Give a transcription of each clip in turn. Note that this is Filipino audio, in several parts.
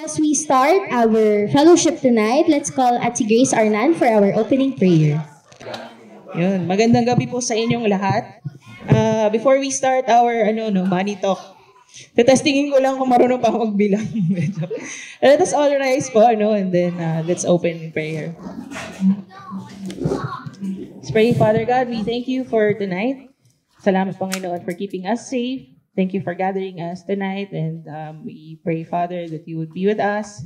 as we start our fellowship tonight, let's call Ate Grace Arnan for our opening prayer. Yun, magandang gabi po sa inyong lahat. Before we start our money talk, testingin ko lang kung marunong pa ako magbilang. Let us all rise po, and then let's open in prayer. Let's pray. Father God, we thank you for tonight. Salamat, Panginoon, for keeping us safe. Thank you for gathering us tonight, and we pray, Father, that you would be with us.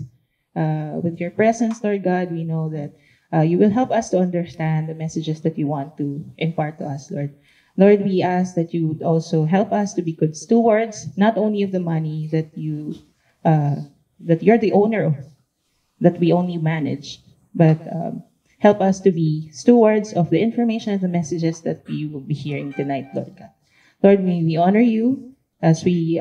With your presence, Lord God, we know that you will help us to understand the messages that you want to impart to us, Lord. Lord, we ask that you would also help us to be good stewards, not only of the money that you're the owner of, that we only manage, but help us to be stewards of the information and the messages that we will be hearing tonight, Lord God. Lord, may we honor you as we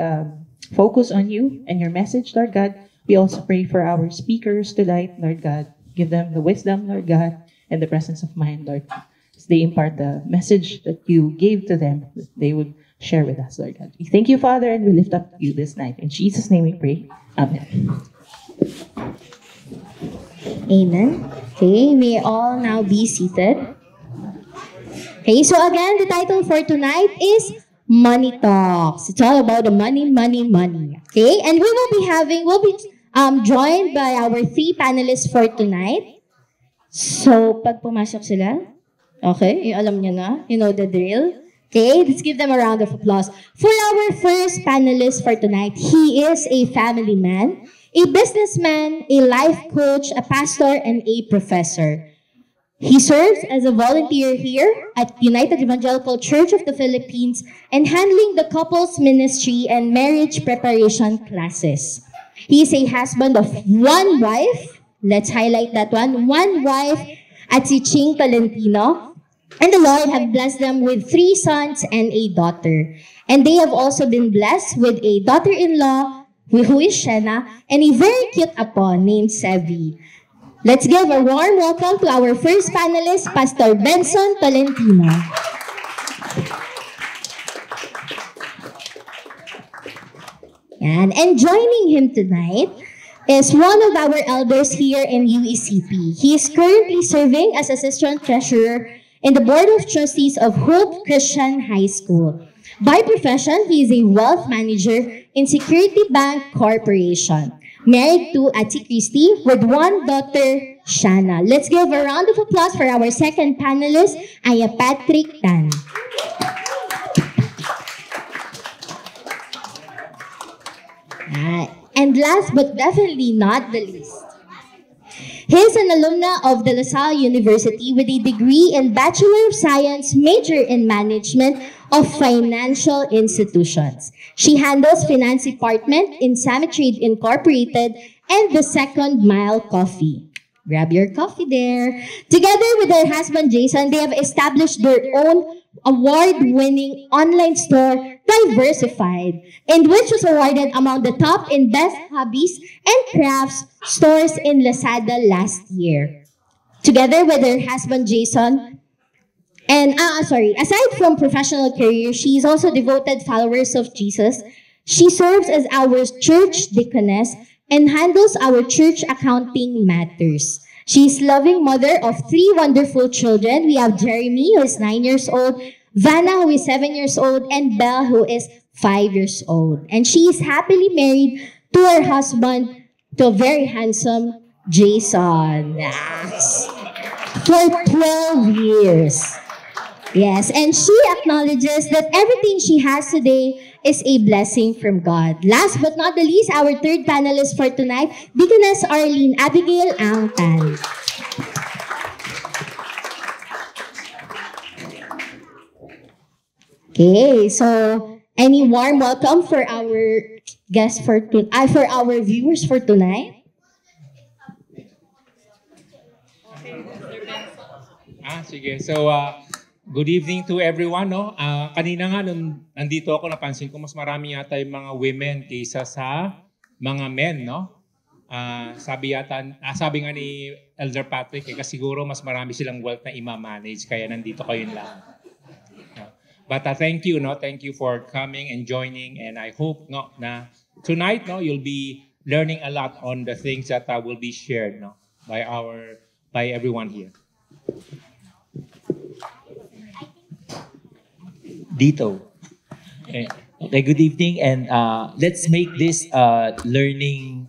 focus on you and your message, Lord God. We also pray for our speakers tonight, Lord God. Give them the wisdom, Lord God, and the presence of mind, Lord, as they impart the message that you gave to them, that they would share with us, Lord God. We thank you, Father, and we lift up you this night. In Jesus' name we pray. Amen. Amen. Okay, may all now be seated. Okay, so again, the title for tonight is Money Talks. It's all about the money. Okay, and we'll be joined by our three panelists for tonight. So, pag pumasok sila, okay, alam niyo na, you know the drill. Okay, let's give them a round of applause. For our first panelist for tonight, he is a family man, a businessman, a life coach, a pastor, and a professor. He serves as a volunteer here at United Evangelical Church of the Philippines and handling the couples ministry and marriage preparation classes. He is a husband of one wife. Let's highlight that one. One wife at si Ching Tolentino. And the Lord have blessed them with 3 sons and a daughter. And they have also been blessed with a daughter-in-law who is Shena and a very cute apo named Sevi. Let's give a warm welcome to our first panelist, Pastor Benson Tolentino. And joining him tonight is one of our elders here in UECP. He is currently serving as Assistant Treasurer in the Board of Trustees of Hope Christian High School. By profession, he is a wealth manager in Security Bank Corporation. Married to Ate Christy with one daughter, Shana. Let's give a round of applause for our second panelist, Aya Patrick Tan. And last but definitely not the least, he is an alumna of De La Salle University with a degree in Bachelor of Science, major in Management of Financial Institutions. She handles finance department in Samitrade Incorporated and the Second Mile Coffee. Grab your coffee there. Together with her husband Jason, they have established their own award-winning online store, Diversified, and which was awarded among the top in best hobbies and crafts stores in Lazada last year. Together with her husband Jason, aside from professional career, she is also devoted followers of Jesus. She serves as our church deaconess and handles our church accounting matters. She is loving mother of 3 wonderful children. We have Jeremy, who is 9 years old, Vanna, who is 7 years old, and Belle, who is 5 years old. And she is happily married to her husband, to a very handsome Jason. Yes. For 12 years. Yes, and she acknowledges that everything she has today is a blessing from God. Last but not the least, our third panelist for tonight, Deaconess Arlene Abigail Angtan. Okay, so any warm welcome for our guests for our viewers for tonight? Sige. So, good evening to everyone. No? Kanina nga, nung nandito ako, napansin ko mas marami yata yung mga women kaysa sa mga men. No? Sabi nga ni Elder Patrick, kasi siguro mas marami silang wealth na ima-manage, kaya nandito kayo lang. But thank you, no? Thank you for coming and joining, and I hope, no, na tonight, no, you'll be learning a lot on the things that will be shared, no, by everyone here. Dito. Okay, good evening, and let's make this learning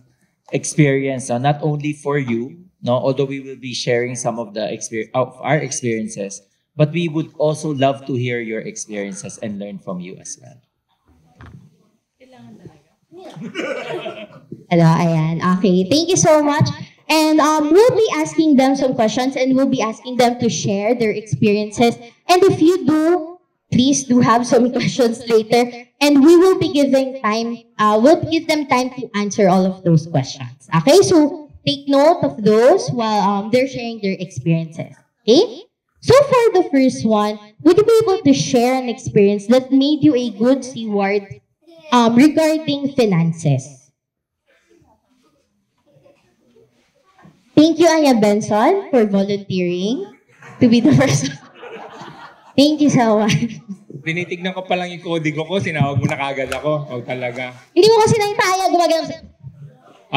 experience not only for you, no, although we will be sharing some of the of our experiences, but we would also love to hear your experiences and learn from you as well. Hello, ayan. Okay, thank you so much. And we'll be asking them some questions and we'll be asking them to share their experiences. And if you do, please do have some questions later. And we will be giving time, we'll give them time to answer all of those questions. Okay, so take note of those while they're sharing their experiences. Okay? So for the first one, would you be able to share an experience that made you a good steward regarding finances? Thank you, Anya Benson, for volunteering to be the first. Thank you so much. Tinitignan ko pa lang yung kodigo ko, sinawag mo na kagad ako. O talaga. Hindi mo kasi naitaya, gumagano sa...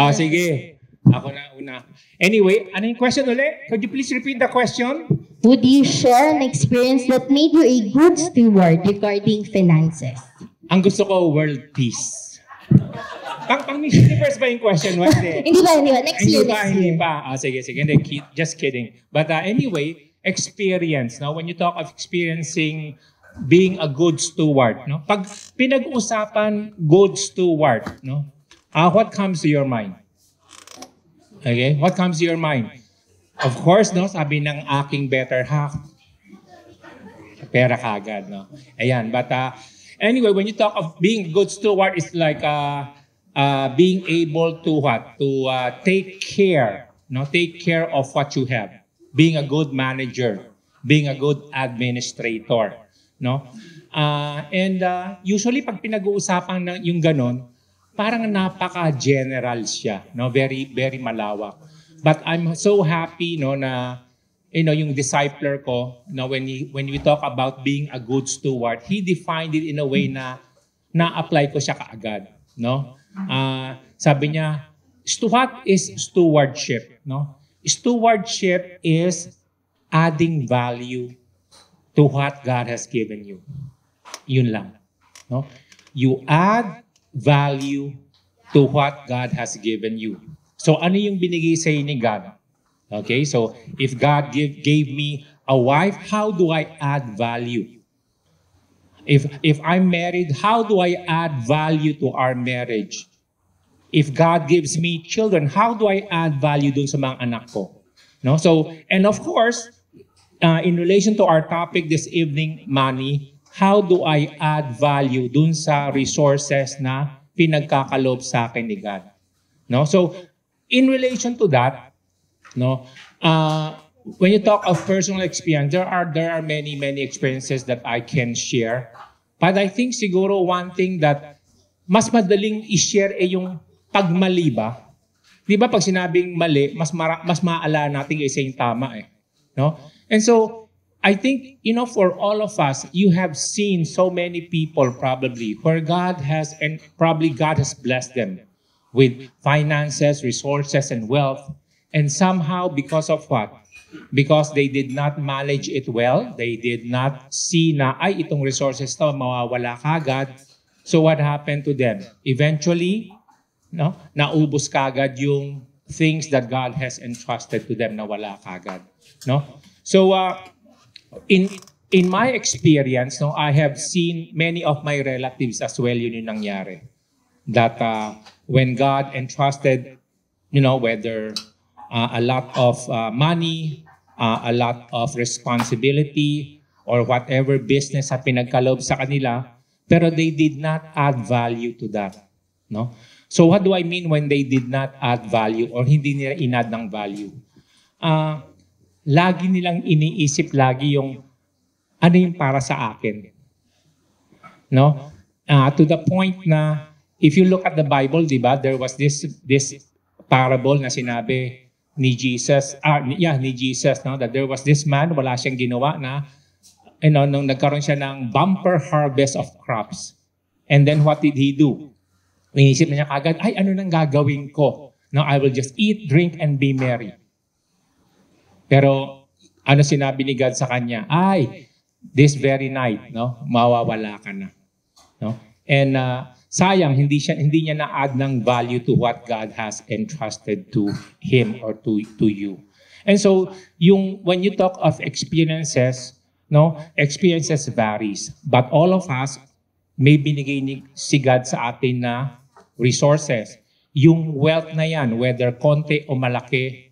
Sige. Ako na una. Anyway, ano yung question ulit? Could you please repeat the question? Would you share an experience that made you a good steward regarding finances? Ang gusto ko, world peace. Pang Miss Universe ba yung question? Hindi ba? Next year. Hindi pa. Sige. Hindi, just kidding. But anyway, experience. No? When you talk of experiencing being a good steward, no? Pag pinag-usapan good steward, no? What comes to your mind? Okay? What comes to your mind? Of course, no? Sabi ng aking better half, pera kagad, no? Ayan. But anyway, when you talk of being a good steward, it's like being able to what? To take care, no? Take care of what you have. Being a good manager, being a good administrator, no? And usually pag pinag-uusapan ng yung ganon, parang napaka-general siya, no? Very very malawak. But I'm so happy, no, na yung discipler ko, no, when we talk about being a good steward, he defined it in a way na na-apply ko siya kaagad, no? Sabi niya, what is stewardship, no? Stewardship is adding value to what God has given you. Yun lang, no? You add value to what God has given you. So ano yung binigay sa ni God? Okay, so if God gave me a wife, how do I add value? If I'm married, how do I add value to our marriage? If God gives me children, how do I add value dun sa mga anak ko? No? So, and of course, in relation to our topic this evening, money, how do I add value dun sa resources na pinagkakalob sa akin ni God? No? So, in relation to that, no, when you talk of personal experience, there are many experiences that I can share. But I think siguro one thing that mas madaling i-share yung pagmali ba? Di ba pag sinabing mali, mas maala natin kaysa yung tama eh. No? And so, I think, for all of us, you have seen so many people probably where God has blessed them with finances, resources, and wealth. And somehow, because of what? Because they did not manage it well, they did not see na, itong resources to, mawawala kagad. So what happened to them? Eventually, no, naubos kagad yung things that God has entrusted to them na wala kagad. No? So, in my experience, no, I have seen many of my relatives as well yun yung nangyari. That when God entrusted, whether a lot of money, a lot of responsibility, or whatever business na pinagkaloob sa kanila, pero they did not add value to that. No? So what do I mean when they did not add value or hindi nila inad ng value? Lagi nilang iniisip yung ano yung para sa akin. No? To the point na if you look at the Bible, di ba, there was this parable na sinabi ni Jesus, no, that there was this man, wala siyang ginawa na, nung nagkaroon siya ng bumper harvest of crops. And then what did he do? Inisip na niya kagad, ay, ano nang gagawin ko? Now, I will just eat, drink, and be merry. Pero, ano sinabi ni God sa kanya? Ay, this very night, no, mawawala ka na. No? And sayang, hindi niya na-add ng value to what God has entrusted to him or to you. And so, when you talk of experiences, no, experiences varies. But all of us, may binigay si God sa atin na resources. Yung wealth na yan, whether konti o malaki,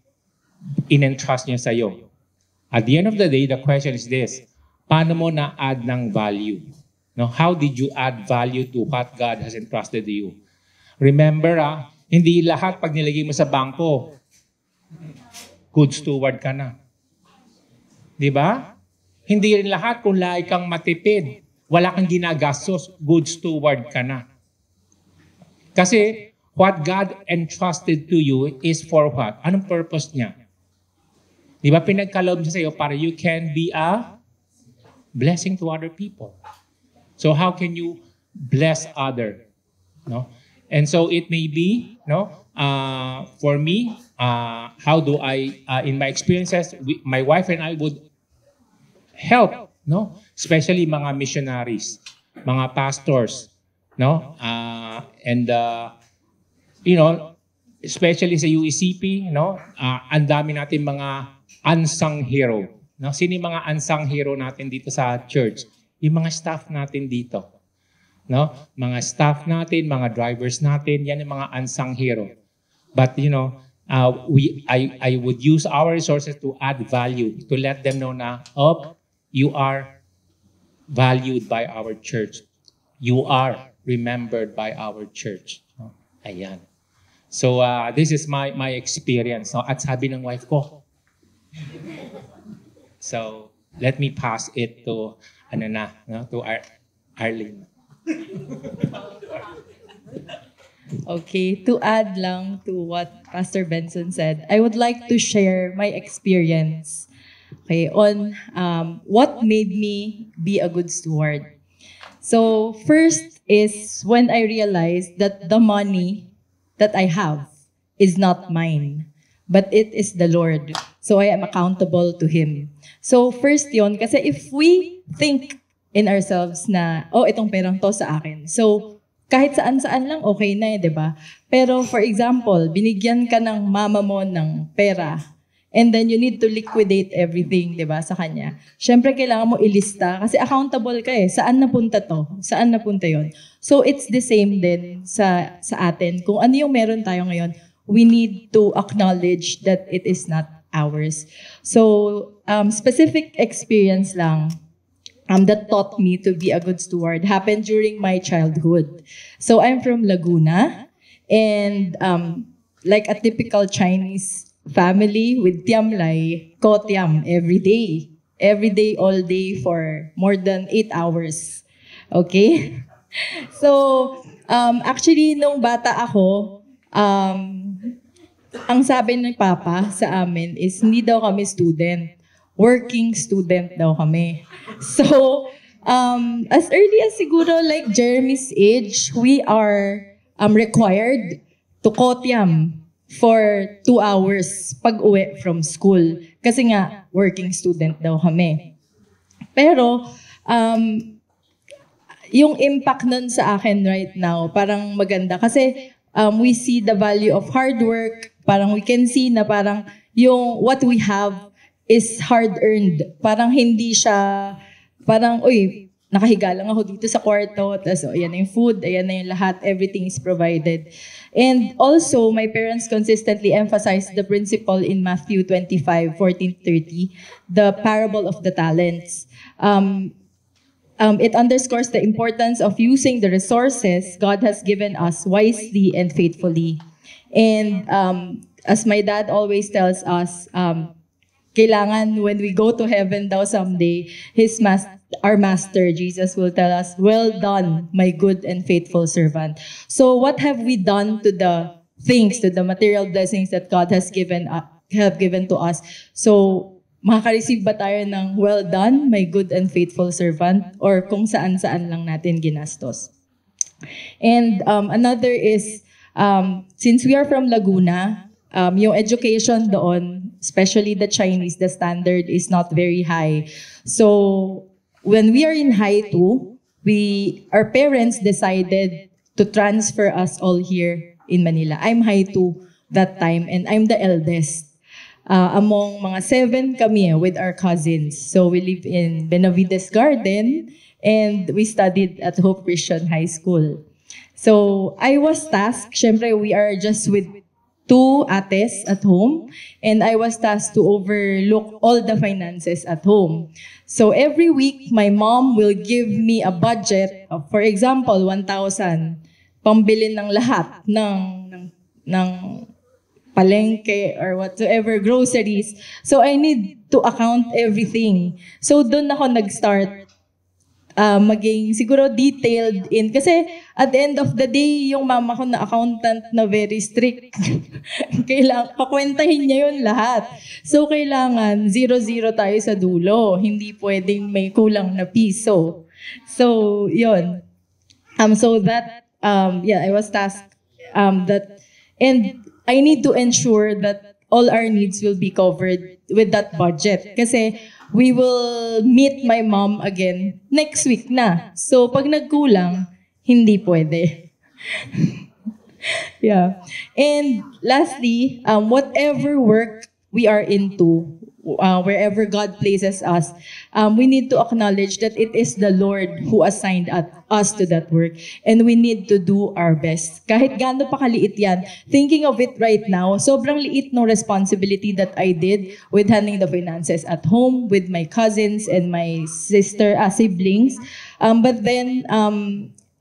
in-entrust niya sa iyo. At the end of the day, the question is this, paano mo na-add ng value? No, how did you add value to what God has entrusted to you? Remember, hindi lahat pag nilagay mo sa bangko, good steward ka na. Di ba? Hindi rin lahat kung lagi kang matipid, wala kang ginagastos, good steward ka na. Kasi what God entrusted to you is for what? Anong purpose niya? Di ba pinagkaloob niya sa iyo para you can be a blessing to other people. So how can you bless other? No? And so it may be, no, for me, how do I, in my experiences, my wife and I would help, no? Especially mga missionaries, mga pastors, no? And you know, especially sa UECP, no? Ang dami natin mga unsung hero. No? Sino yung mga unsung hero natin dito sa church? Yung mga staff natin dito. No? Mga staff natin, mga drivers natin, yan yung mga unsung hero. But you know, I would use our resources to add value, to let them know na, you are valued by our church. You are remembered by our church. No? Ayan. So this is my experience. No? At sabi ng wife ko. So let me pass it to to Arlene. Okay, to add lang to what Pastor Benson said, I would like to share my experience, okay, on what made me be a good steward. So first is when I realized that the money that I have is not mine, but it is the Lord. So I am accountable to Him. So first yon, kasi if we think in ourselves na, itong perang to sa akin. So kahit saan-saan lang, okay na di ba? Pero for example, binigyan ka ng mama mo ng pera, and then you need to liquidate everything, di ba, sa kanya. Siyempre, kailangan mo ilista, kasi accountable ka saan napunta to? Saan napunta yon? So it's the same din sa atin. Kung ano yung meron tayo ngayon, we need to acknowledge that it is not ours. So, specific experience lang, that taught me to be a good steward happened during my childhood. So I'm from Laguna, and like a typical Chinese family with tiamlay, ko tiam every day, all day for more than 8 hours. Okay? So actually, nung bata ako, ang sabi ng papa sa amin is hindi daw kami student. Working student daw kami. So, as early as siguro like Jeremy's age, we are required to kotiam for 2 hours pag-uwi from school. Kasi nga, working student daw kami. Pero, yung impact nun sa akin right now, parang maganda. Kasi we see the value of hard work. Parang we can see na parang yung what we have is hard-earned. Parang hindi siya, parang, nakahiga lang ako dito sa kwarto, tapos ayan na yung food, ayan na yung lahat, everything is provided. And also, my parents consistently emphasized the principle in Matthew 25:14-30, the parable of the talents. It underscores the importance of using the resources God has given us wisely and faithfully. And as my dad always tells us, kailangan when we go to heaven daw someday, our master, Jesus, will tell us, "Well done, my good and faithful servant." So what have we done to the things, to the material blessings that God has given to us? So makaka-receive ba tayo ng well done, my good and faithful servant? Or kung saan-saan lang natin ginastos? And another is, since we are from Laguna, yung education doon, especially the Chinese, the standard is not very high. So when we are in high 2, our parents decided to transfer us all here in Manila. I'm high 2 that time, and I'm the eldest. Among mga 7 kami with our cousins. So we live in Benavides Garden, and we studied at Hope Christian High School. So I was tasked, syempre we are just with 2 ates at home, and I was tasked to overlook all the finances at home. So every week, my mom will give me a budget of, for example, 1,000, pambili ng lahat ng palengke or whatsoever, groceries. So I need to account everything. So doon ako nag-start maging siguro detailed in. Kasi at the end of the day, yung mama ko na accountant na very strict. Kailangan, pakwentahin niya yun lahat. So kailangan 0-0 tayo sa dulo. Hindi pwedeng may kulang na piso. So, yun. So that, I was tasked that, and I need to ensure that all our needs will be covered with that budget. Kasi we will meet my mom again next week na. So pag nagkulang, hindi pwede. Yeah. And lastly, whatever work we are into, wherever God places us, we need to acknowledge that it is the Lord who assigned us to that work, and we need to do our best. Kahit gaano pa kaliit yan, thinking of it right now, sobrang liit ng responsibility that I did with handling the finances at home, with my cousins and my siblings. But then,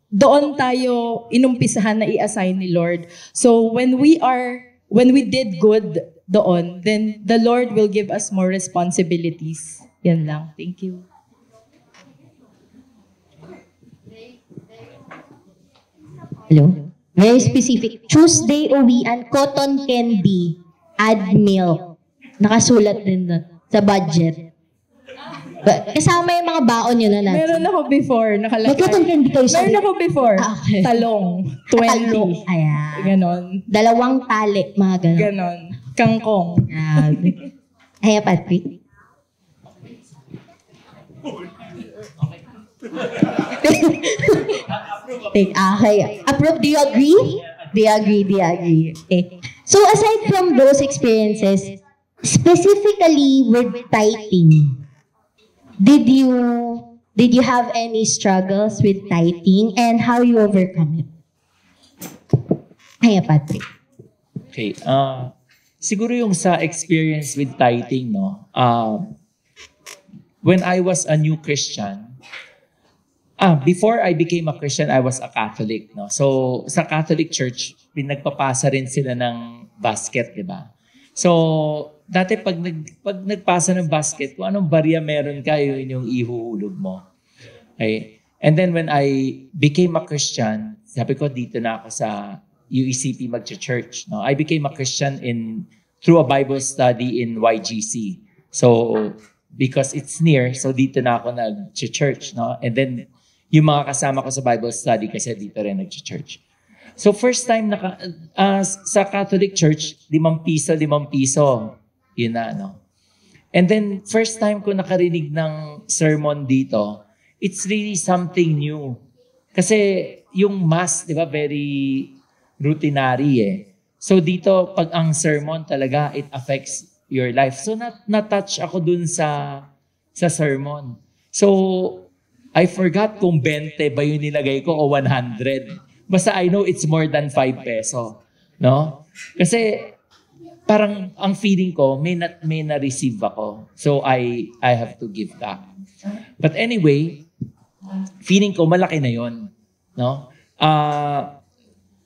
doon tayo inumpisahan na i-assign ni Lord. So when we did good doon, then the Lord will give us more responsibilities. Yan lang. Thank you. Hello? Very specific. Tuesday uwian, cotton candy, add milk. Nakasulat din doon sa budget. Kasama yung mga baon yun na natin. Meron ako before, nakalagay. Mag-cotton candy kayo sa... Meron ako before. Okay. Talong, 20. Ayan. Ganon. 2 tali, mga ganon. Ganon. Kangkong. Ayan. Ay, Patrick. Okay. Approve, do you agree? Do you agree? Okay. So aside from those experiences, specifically with tithing, did you have any struggles with tithing and how you overcome it? Ay, Patrick. Okay. Siguro yung sa experience with tithing, no? When I was a new Christian, before I became a Christian, I was a Catholic, no? So, sa Catholic Church, pinagpapasa rin sila ng basket, di ba? So, dati pag nagpasa ng basket, kung anong barya meron ka, yun yung ihuhulog mo. Okay? And then when I became a Christian, sabi ko, dito na ako sa UECP mag-church. No? I became a Christian through a Bible study in YGC. So, because it's near, so dito na ako nag-church. No? And then, yung mga kasama ko sa Bible study kasi dito rin nag-church. So, first time sa Catholic Church, 5 piso. Yun na, no? And then, first time ko nakarinig ng sermon dito, it's really something new. Kasi yung Mass, di ba, very routinary eh. So dito, pag ang sermon talaga, it affects your life. So na-touch ako dun sa sermon. So, I forgot kung 20 ba yung nilagay ko o 100. Basta I know it's more than 5 peso. No? Kasi parang ang feeling ko, may na-receive ako. So I have to give back. But anyway, feeling ko malaki na yon, no?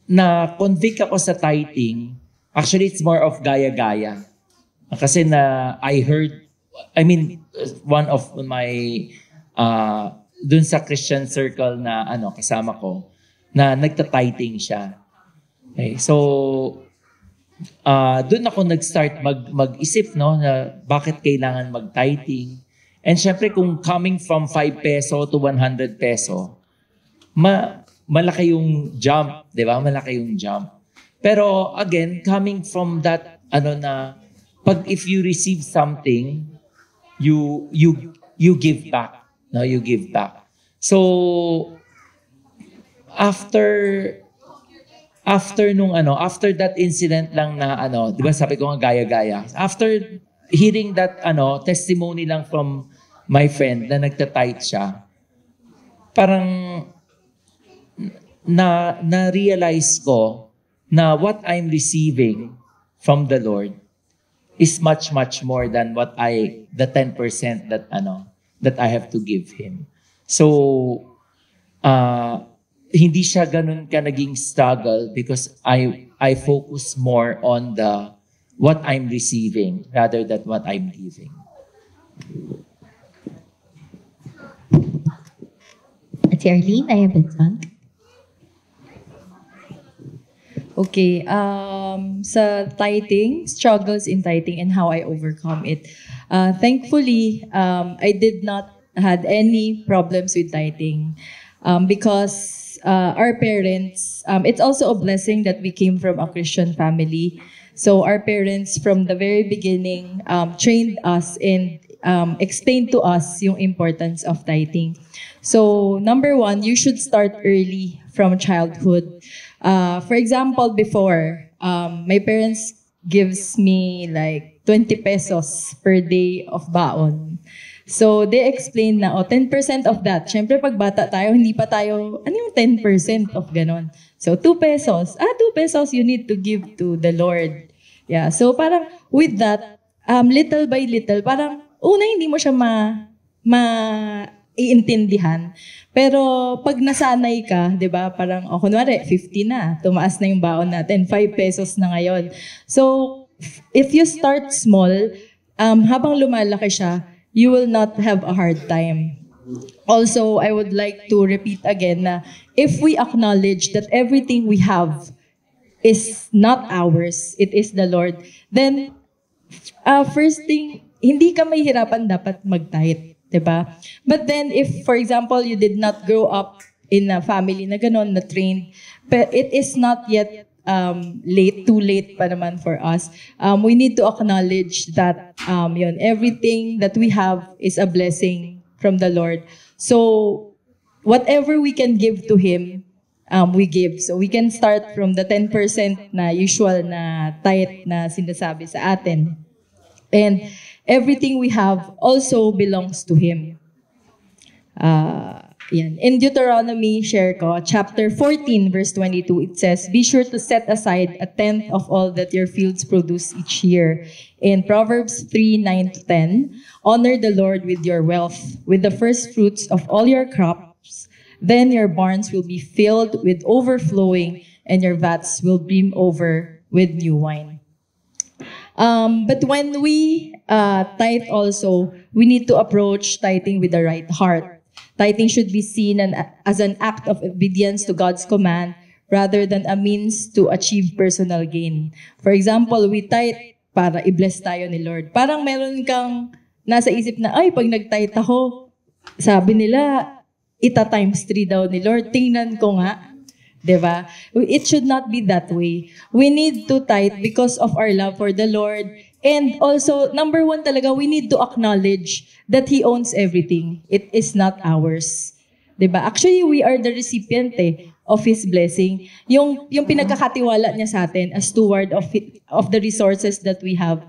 Na-convict ako sa tithing. Actually, it's more of gaya-gaya. Kasi one of my dun sa Christian circle na kasama ko, na nagta-tithing siya. Okay, so dun ako nag-start mag-isip, no, na bakit kailangan mag-tithing. And syempre kung coming from 5 peso to 100 peso, malaki yung jump, di ba? Malaki yung jump. Pero again, coming from that, if you receive something, you give back. No, you give back. So, after that incident lang na di ba sabi ko nga gaya-gaya. After hearing that testimony lang from my friend na nagta-tithe siya, parang na-realize ko na what I'm receiving from the Lord is much more than the 10% that I have to give him. So hindi siya ganun ka naging struggle because I focus more on what I'm receiving rather than what I'm giving. Ate Arlene, I have Benson. Okay, sa tithing, struggles in tithing and how I overcome it. Thankfully, I did not had any problems with tithing because our parents, it's also a blessing that we came from a Christian family. So our parents from the very beginning trained us and explained to us yung importance of tithing. So number one, you should start early from childhood. For example, before, my parents gives me like 20 pesos per day of baon. So they explained na, 10% of that. Siyempre, pag bata tayo, hindi pa tayo, ano yung 10% of ganon? So 2 pesos. 2 pesos you need to give to the Lord. Yeah, so parang with that, little by little, parang una hindi mo siya iintindihan. Pero pag nasanay ka, 'di ba? Parang kunwari 50 na, tumaas na yung baon natin, 5 pesos na ngayon. So if you start small, habang lumalaki siya, you will not have a hard time. Also, I would like to repeat again na if we acknowledge that everything we have is not ours, it is the Lord, then first thing, hindi ka mahihirapan dapat mag-tithe. Diba? But then, if, for example, you did not grow up in a family na ganon, na trained, but it is not yet too late pa naman for us. We need to acknowledge that everything that we have is a blessing from the Lord. So, whatever we can give to Him, we give. So, we can start from the 10% na usual na tithe na sinasabi sa atin. And everything we have also belongs to Him. In Deuteronomy, share ko, chapter 14, verse 22, it says, "Be sure to set aside 1/10 of all that your fields produce each year." In Proverbs 3:9-10, "Honor the Lord with your wealth, with the first fruits of all your crops. Then your barns will be filled with overflowing, and your vats will brim over with new wine." But when we tithe also, we need to approach tithing with the right heart. Tithing should be seen as an act of obedience to God's command rather than a means to achieve personal gain. For example, we tithe para i-bless tayo ni Lord. Parang meron kang nasa isip na, pag nag-tithe ako, sabi nila, ita-times 3 daw ni Lord. Tingnan ko nga. Diba? It should not be that way. We need to tithe because of our love for the Lord. And also, number one talaga, we need to acknowledge that He owns everything. It is not ours. Diba? Actually, we are the recipient of His blessing. Yung pinagkakatiwala niya sa atin as steward of the resources that we have,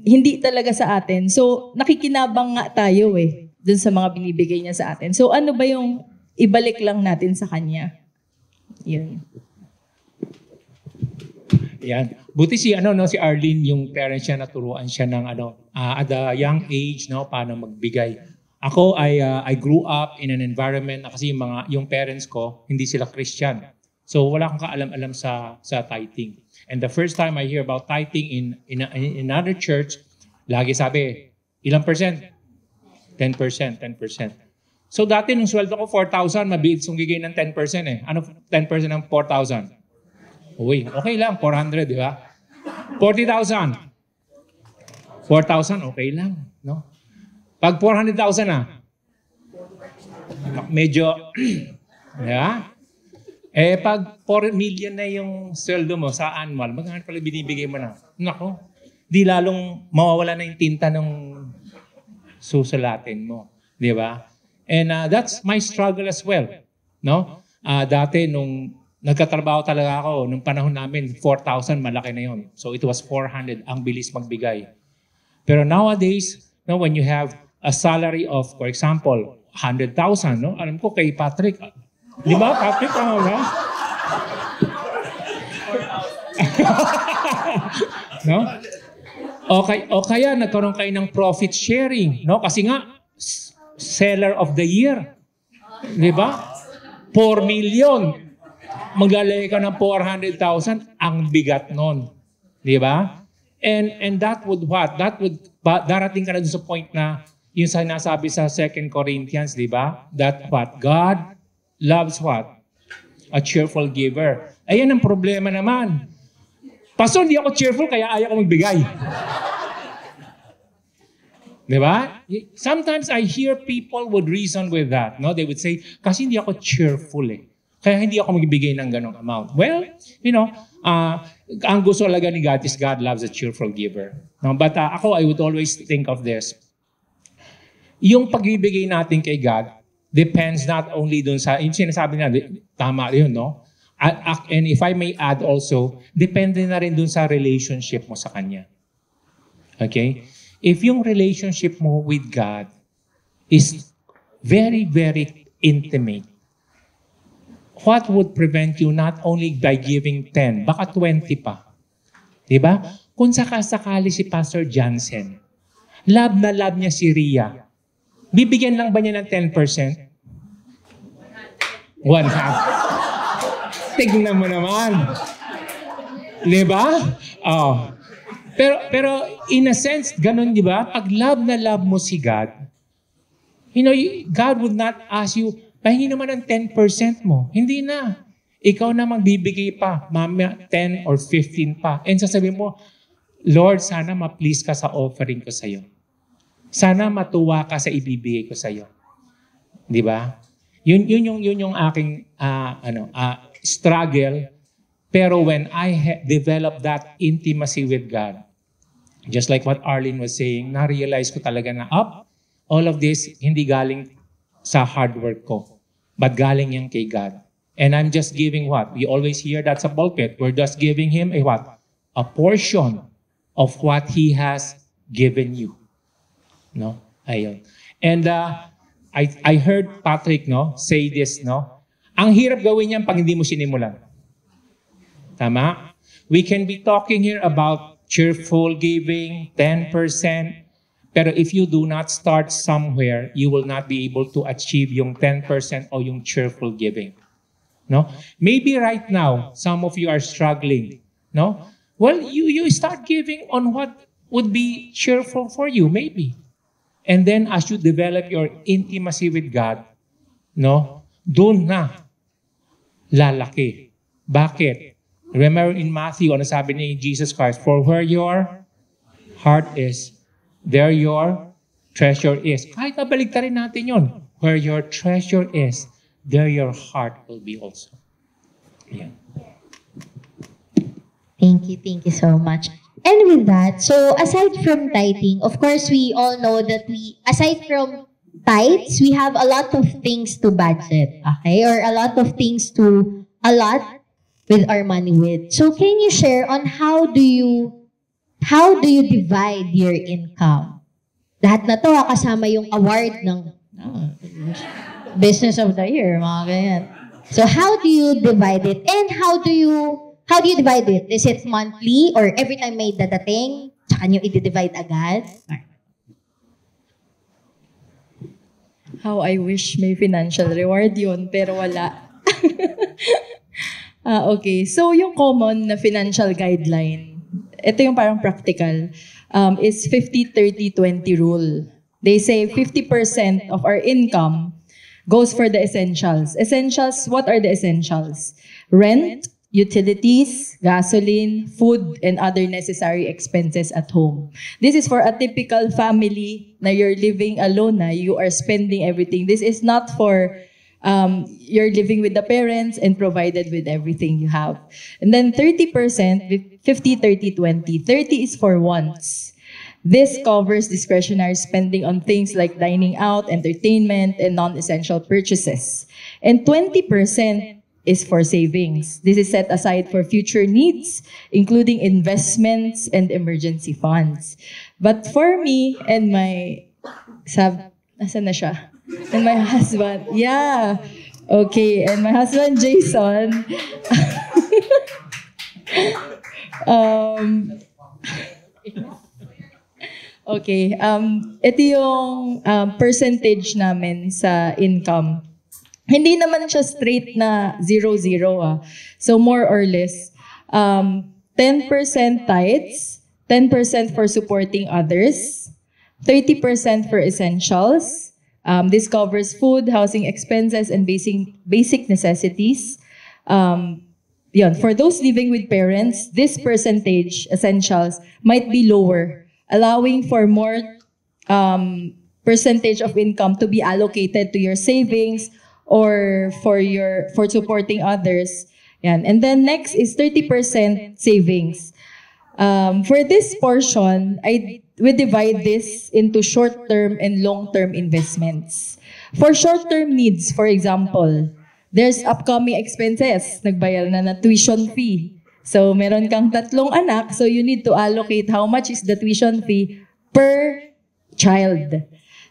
hindi talaga sa atin. So, nakikinabang nga tayo dun sa mga binibigay niya sa atin. So, ano ba yung ibalik lang natin sa Kanya? Yun. Yan. Buti si Arlene, yung parents niya naturuan siya ng at a young age paano magbigay. Ako I grew up in an environment na kasi yung parents ko hindi sila Christian. So wala akong kaalam-alam sa tithing. And the first time I hear about tithing in another church, lagi sabi, ilang percent? 10%. So dati nung sweldo ko 4,000, mabilis yung gigay ng 10% Ano 10% ng 4,000? Uy, okay lang, 400, di ba? 40,000. 4,000, okay lang, no? Pag 400,000 na, medyo Yeah? Eh, pag 4 million na yung sweldo mo sa annual, magkano pala binibigay mo na? Nako, di lalong mawawala na yung tinta ng susulatin mo. Di ba? And that's my struggle as well. No? Dati, nung nagkatrabaho talaga ako, nung panahon namin, 4,000, malaki na yun. So it was 400, ang bilis magbigay. Pero nowadays, no, when you have a salary of, for example, 100,000, no? Alam ko kay Patrick, di ba, Patrick? Ba? No? O kaya nagkaroon kayo ng profit sharing, no? Kasi nga seller of the year. Di ba? 4 million. Maglalagay ka ng 400,000, ang bigat nun. Di ba? And that would what? That would darating ka na dun sa point na yung sinasabi sa 2 Corinthians, di ba? That what? God loves what? A cheerful giver. Ayan ang problema naman. Pastor, hindi ako cheerful kaya ayaw ko magbigay. Di ba? Sometimes I hear people would reason with that. No? They would say, kasi hindi ako cheerful eh. Kaya hindi ako magbigay ng ganong amount. Well, you know, ang gusto talaga ni God is God loves a cheerful giver. No? But ako, I would always think of this. Yung pagbibigay natin kay God depends not only dun sa, yung sinasabi na, tama yun, no? And if I may add also, depende na rin dun sa relationship mo sa Kanya. Okay? If yung relationship mo with God is very, very intimate, what would prevent you not only by giving 10, baka 20 pa? Diba? Kung sakasakali si Pastor Jansen, love na love niya si Ria, bibigyan lang ba niya ng 10%? 1/2. Tignan mo naman. Diba? Oh. Pero in a sense, ganun, di ba? Pag love na love mo si God, you know, God would not ask you, pahingi naman ng 10% mo. Hindi na. Ikaw na magbibigay pa. Mamaya 10 or 15 pa. And sasabihin mo, Lord, sana ma-please ka sa offering ko sa'yo. Sana matuwa ka sa ibibigay ko sa'yo. Di ba? Yun yung aking struggle. Pero when I developed that intimacy with God, just like what Arlene was saying, na-realize ko talaga na all of this hindi galing sa hard work ko, but galing yan kay God. And I'm just giving what? We always hear that sa pulpit. We're just giving Him a what? A portion of what He has given you. No? Ayun. And I heard Patrick, no, say this, no? Ang hirap gawin yan pag hindi mo sinimulan. Tama? We can be talking here about cheerful giving, 10%, pero if you do not start somewhere, you will not be able to achieve yung 10% o yung cheerful giving. No? Maybe right now, some of you are struggling. No? Well, you start giving on what would be cheerful for you, maybe. And then as you develop your intimacy with God, no, doon na lalaki. Bakit? Remember in Matthew, ano sabi ni Jesus Christ? For where your heart is, there your treasure is. Kahit nabaligtarin natin yun. Where your treasure is, there your heart will be also. Yeah. Thank you so much. And with that, so aside from tithing, of course, we all know that aside from tithes, we have a lot of things to budget, okay? Or a lot of things to allot with our money with. So can you share on how do you divide your income? Lahat na to, kasama yung award ng Business of the Year, mga ganyan. So how do you divide it? And how do you divide it? Is it monthly or every time may dadating, tsaka nyo i-divide agad? How I wish may financial reward yun, pero wala. Okay, so yung common na financial guideline, ito yung parang practical, is 50-30-20 rule. They say 50% of our income goes for the essentials. Essentials, what are the essentials? Rent, utilities, gasoline, food, and other necessary expenses at home. This is for a typical family na you're living alone na you are spending everything. This is not for you're living with the parents and provided with everything you have. And then 30%, 50, 30, 20. 30 is for wants. This covers discretionary spending on things like dining out, entertainment, and non-essential purchases. And 20% is for savings. This is set aside for future needs, including investments and emergency funds. But for me and my nasan na siya? And my husband, yeah. Okay, and my husband, Jason, okay, ito yung percentage namin sa income. Hindi naman siya straight na 0-0 So more or less, 10% tithes, 10% for supporting others, 30% for essentials. This covers food, housing expenses, and basic necessities. For those living with parents, this percentage, essentials, might be lower, allowing for more percentage of income to be allocated to your savings or for supporting others. Yan. And then next is 30% savings. For this portion, we divide this into short-term and long-term investments. For short-term needs, for example, there's upcoming expenses. Nagbayar na tuition fee. So, meron kang 3 anak, so you need to allocate how much is the tuition fee per child.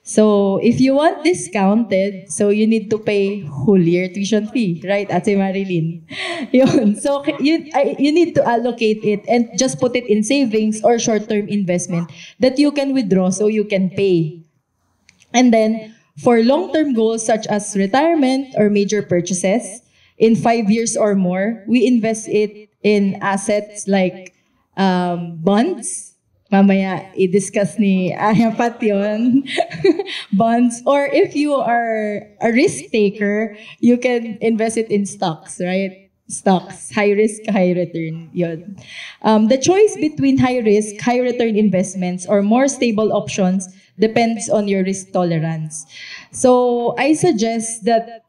So, if you want discounted, so you need to pay whole year tuition fee, right, Ate Marilyn? Yun. So, you need to allocate it and just put it in savings or short-term investment that you can withdraw so you can pay. And then, for long-term goals such as retirement or major purchases, in 5 years or more, we invest it in assets like bonds. Mamaya, i-discuss ni Ayapat yun. Bonds. Or if you are a risk taker, you can invest it in stocks, right? Stocks. High risk, high return. Yun. The choice between high risk, high return investments or more stable options depends on your risk tolerance. So, I suggest that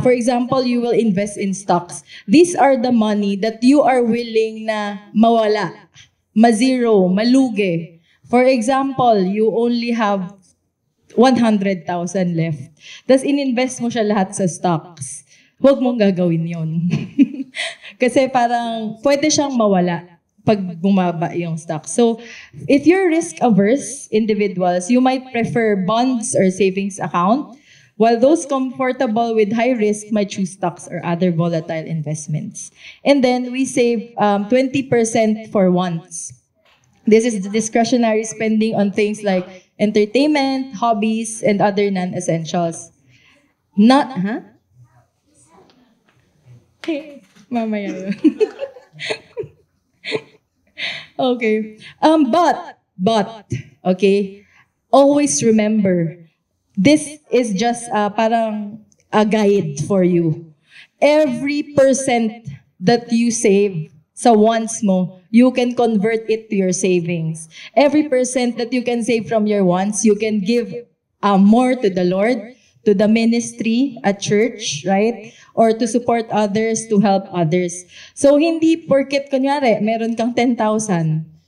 for example, you will invest in stocks. These are the money that you are willing na mawala, ma-zero, malugi. For example, you only have 100,000 left. Tapos ininvest mo siya lahat sa stocks. Huwag mong gagawin yun. Kasi parang pwede siyang mawala pag bumaba yung stock. So, if you're risk-averse individuals, you might prefer bonds or savings account, while those comfortable with high risk might choose stocks or other volatile investments. And then we save 20% for wants. This is the discretionary spending on things like entertainment, hobbies, and other non-essentials. Mamaya. Okay. But, okay, always remember, this is just parang a guide for you. Every percent that you save sa wants mo, you can convert it to your savings. Every percent that you can save from your wants, you can give more to the Lord, to the ministry at church, right? Or to support others, to help others. So, hindi porket, kunyari, meron kang 10,000.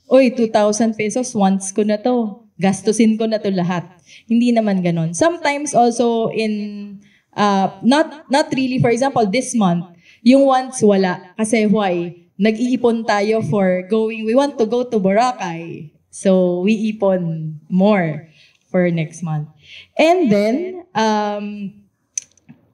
Uy, 2,000 pesos, wants ko na to. Gastusin ko na to lahat. Hindi naman ganon. Sometimes also in, not really, for example, this month, yung wants wala. Kasi why? Nag-iipon tayo for we want to go to Boracay. So, we ipon more for next month. And then,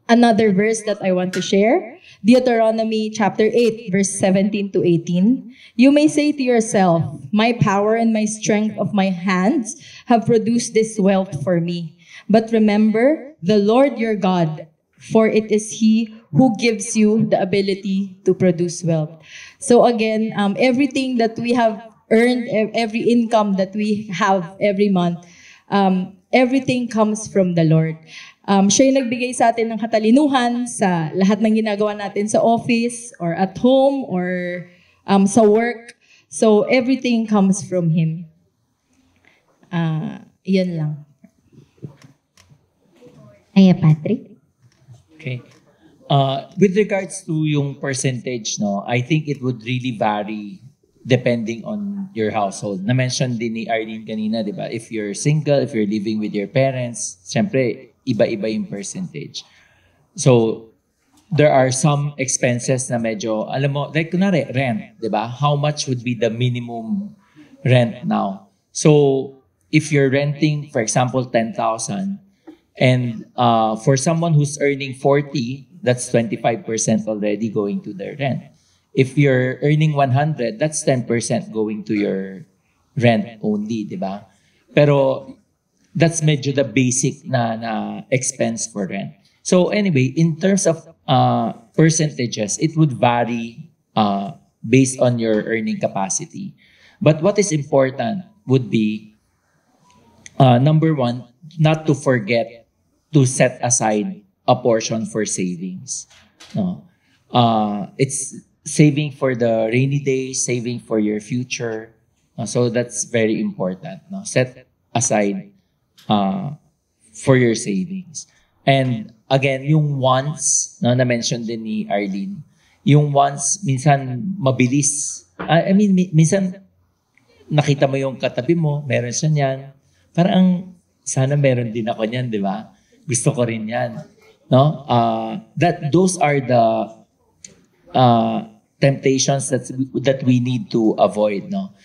another verse that I want to share, Deuteronomy chapter 8, verse 17 to 18. You may say to yourself, my power and my strength of my hands have produced this wealth for me. But remember the Lord your God, for it is He who gives you the ability to produce wealth. So again, everything that we have earned, every income that we have every month, everything comes from the Lord. Siya yung nagbigay sa atin ng katalinuhan sa lahat ng ginagawa natin sa office or at home or sa work. So, everything comes from Him. Yan lang. Aya Patrick? Okay. With regards to yung percentage, no, I think it would really vary depending on your household. Na-mention din ni Arlene kanina, di ba? If you're single, if you're living with your parents, syempre, iba-iba yung percentage. So, there are some expenses na medyo, alam mo, like kunwari, rent, di ba? How much would be the minimum rent now? So, if you're renting, for example, 10,000, and for someone who's earning 40, that's 25% already going to their rent. If you're earning 100, that's 10% going to your rent only, di ba? Pero that's medyo the basic na expense for rent. So anyway, in terms of percentages, it would vary based on your earning capacity. But what is important would be, number one, not to forget to set aside a portion for savings. No, it's saving for the rainy days, saving for your future. So that's very important. No, set aside for your savings. And again, yung wants, no, na-mention din ni Arlene, yung wants minsan mabilis. I mean, minsan nakita mo yung katabi mo, meron siya niyan. Parang sana meron din ako niyan, di ba? Gusto ko rin yan. No? Those are the temptations that we need to avoid. No?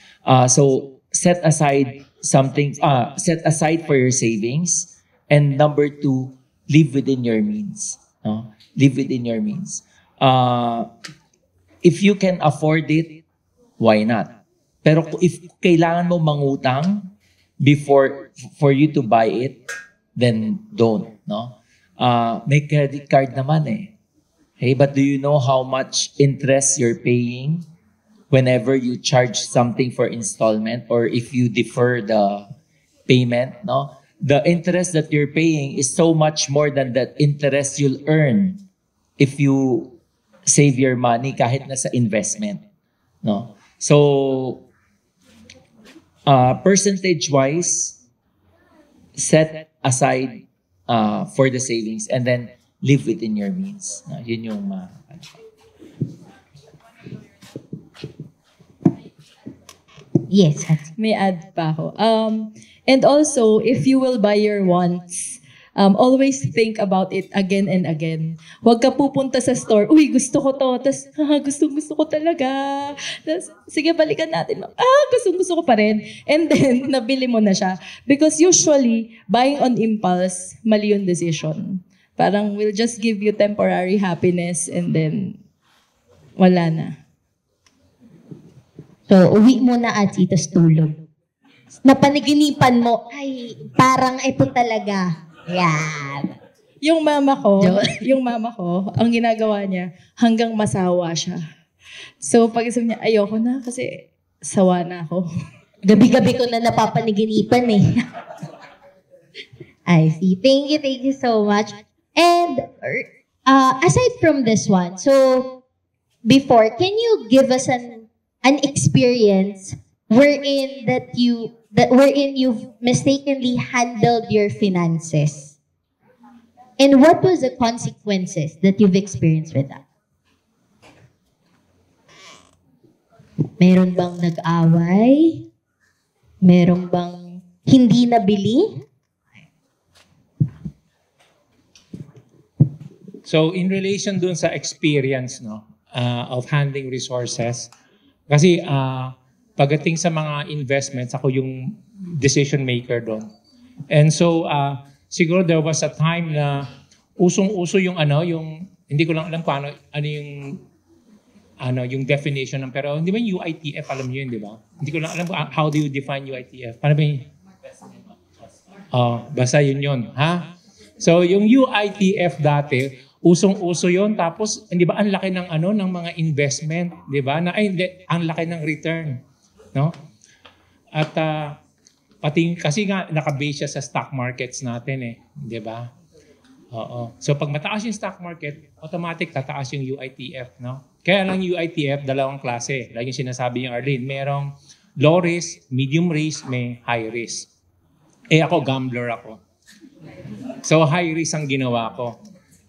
So set aside something. Set aside for your savings. And number two, live within your means. No? Live within your means. If you can afford it, why not? Pero if kailangan mo mangutang for you to buy it, then don't. No? May credit card naman eh. Hey, but do you know how much interest you're paying whenever you charge something for installment or if you defer the payment? No? The interest that you're paying is so much more than the interest you'll earn if you save your money kahit na sa investment. No? So, percentage-wise, set aside for the savings and then live within your means. Yun yung Yes. May add pa ako. And also, if you will buy your wants, always think about it again and again. Huwag ka pupunta sa store, uy, gusto ko to, tas gusto ko talaga. Tas, sige, balikan natin. Gusto ko pa rin. And then, nabili mo na siya. Because usually, buying on impulse, mali yung decision. Parang will just give you temporary happiness and then, wala na. So, uwi mo na at tas tulog. Napanaginipan mo, ay, parang ito talaga. Yan. Yung mama ko, ang ginagawa niya, hanggang masawa siya. So, pag isip niya, ayoko na kasi sawa na ako. Gabi-gabi ko na napapanaginipan eh. I see. Thank you so much. And aside from this one, so before, can you give us an experience wherein you've mistakenly handled your finances? And what was the consequences that you've experienced with that? Meron bang nag-away? Meron bang hindi nabili? So in relation dun sa experience of handling resources, kasi pagdating sa mga investments, ako yung decision maker doon. And so siguro there was a time na usong-uso yung hindi ko lang alam kung yung definition ng, pero hindi ba yung UITF, alam niyo yun, di ba? Hindi ko lang alam how do you define UITF. Paano ba yun? Basta yun, ha? So yung UITF dati, usong-uso yon, tapos hindi ba ang laki ng ng mga investment, di ba? Ang laki ng return, no? At pati kasi nga naka-base siya sa stock markets natin eh, di ba? Oo. So pag mataas yung stock market, automatic tataas yung UITF, no? Kaya lang UITF dalawang klase. Lagi yung sinasabi yung Arlene, merong low risk, medium risk, may high risk. Ako gambler ako. So high risk ang ginawa ko.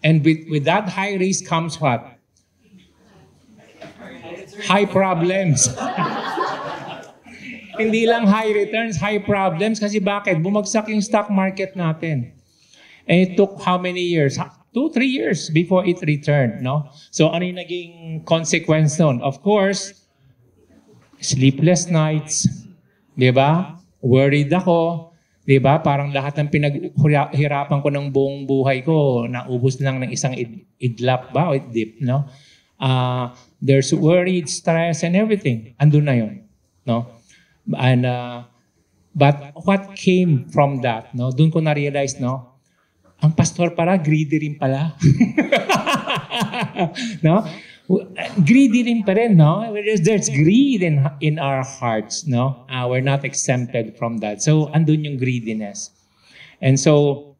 And with that high risk comes what? High problems. Hindi lang high returns, high problems. Kasi bakit? Bumagsak yung stock market natin. And it took how many years? 2-3 years before it returned, no? So ano yung naging consequence nun? Of course, sleepless nights, di ba? Worried ako, di ba? Parang lahat ng pinaghirapan ko ng buong buhay ko, naubos lang ng isang idlap ba o idip, no? There's worried, stress, and everything. Andun na yun, no? And but what came from that, no? Doon ko na-realize, no? Ang pastor pala, greedy rin pala. No? Greedy rin pa rin, no? There's greed in our hearts, no? We're not exempted from that. So, andun yung greediness. And so,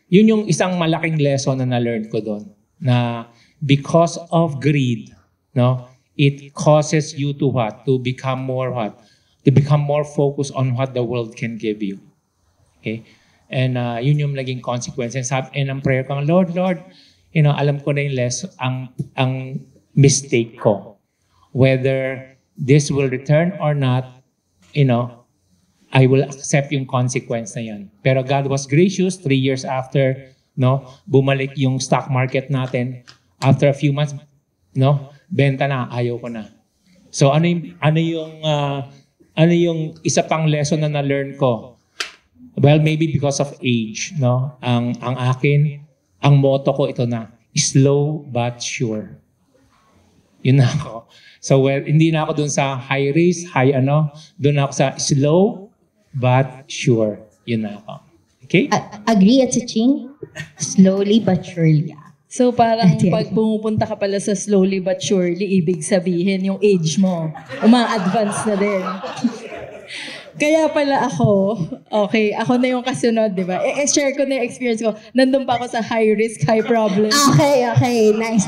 yun yung isang malaking lesson na na-learn ko doon. Na because of greed, no? It causes you to what? To become more what? To become more focused on what the world can give you. Okay? And yun yung naging consequence. And ang prayer ko, Lord, you know, alam ko na yung ang mistake ko. Whether this will return or not, you know, I will accept yung consequence na yan. Pero God was gracious. 3 years after, no, bumalik yung stock market natin. After a few months, no, benta na, ayaw ko na. So ano yung isa pang lesson na na-learn ko? Well, maybe because of age, no? Ang akin, ang motto ko ito na, slow but sure. Yun na ako. So, well, hindi na ako dun sa high risk, dun na ako sa slow but sure. Yun na ako. Okay? Agree at Ching? Slowly but surely. So parang pag pumupunta ka pala sa slowly but surely, ibig sabihin yung age mo, uma-advance na din. Kaya pala ako, okay, ako na yung kasunod, di ba? Share ko na yung experience ko. Nandun pa ako sa high risk, high problem. Okay. Nice.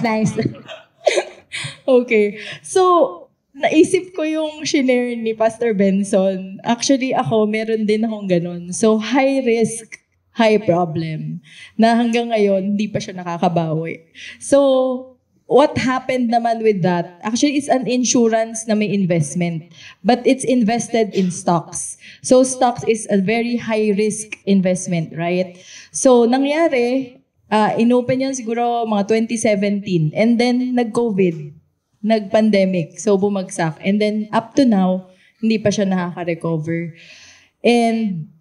Okay. So, naisip ko yung shinare ni Pastor Benson. Actually, ako, meron din akong ganun. So, high risk, high problem. Na hanggang ngayon, hindi pa siya nakakabawi. So, what happened naman with that? Actually, it's an insurance na may investment. But it's invested in stocks. So, stocks is a very high-risk investment, right? So, nangyari, inopen yun siguro mga 2017. And then, nag-COVID. Nag-pandemic. So, bumagsak. And then, up to now, hindi pa siya nakaka-recover. And,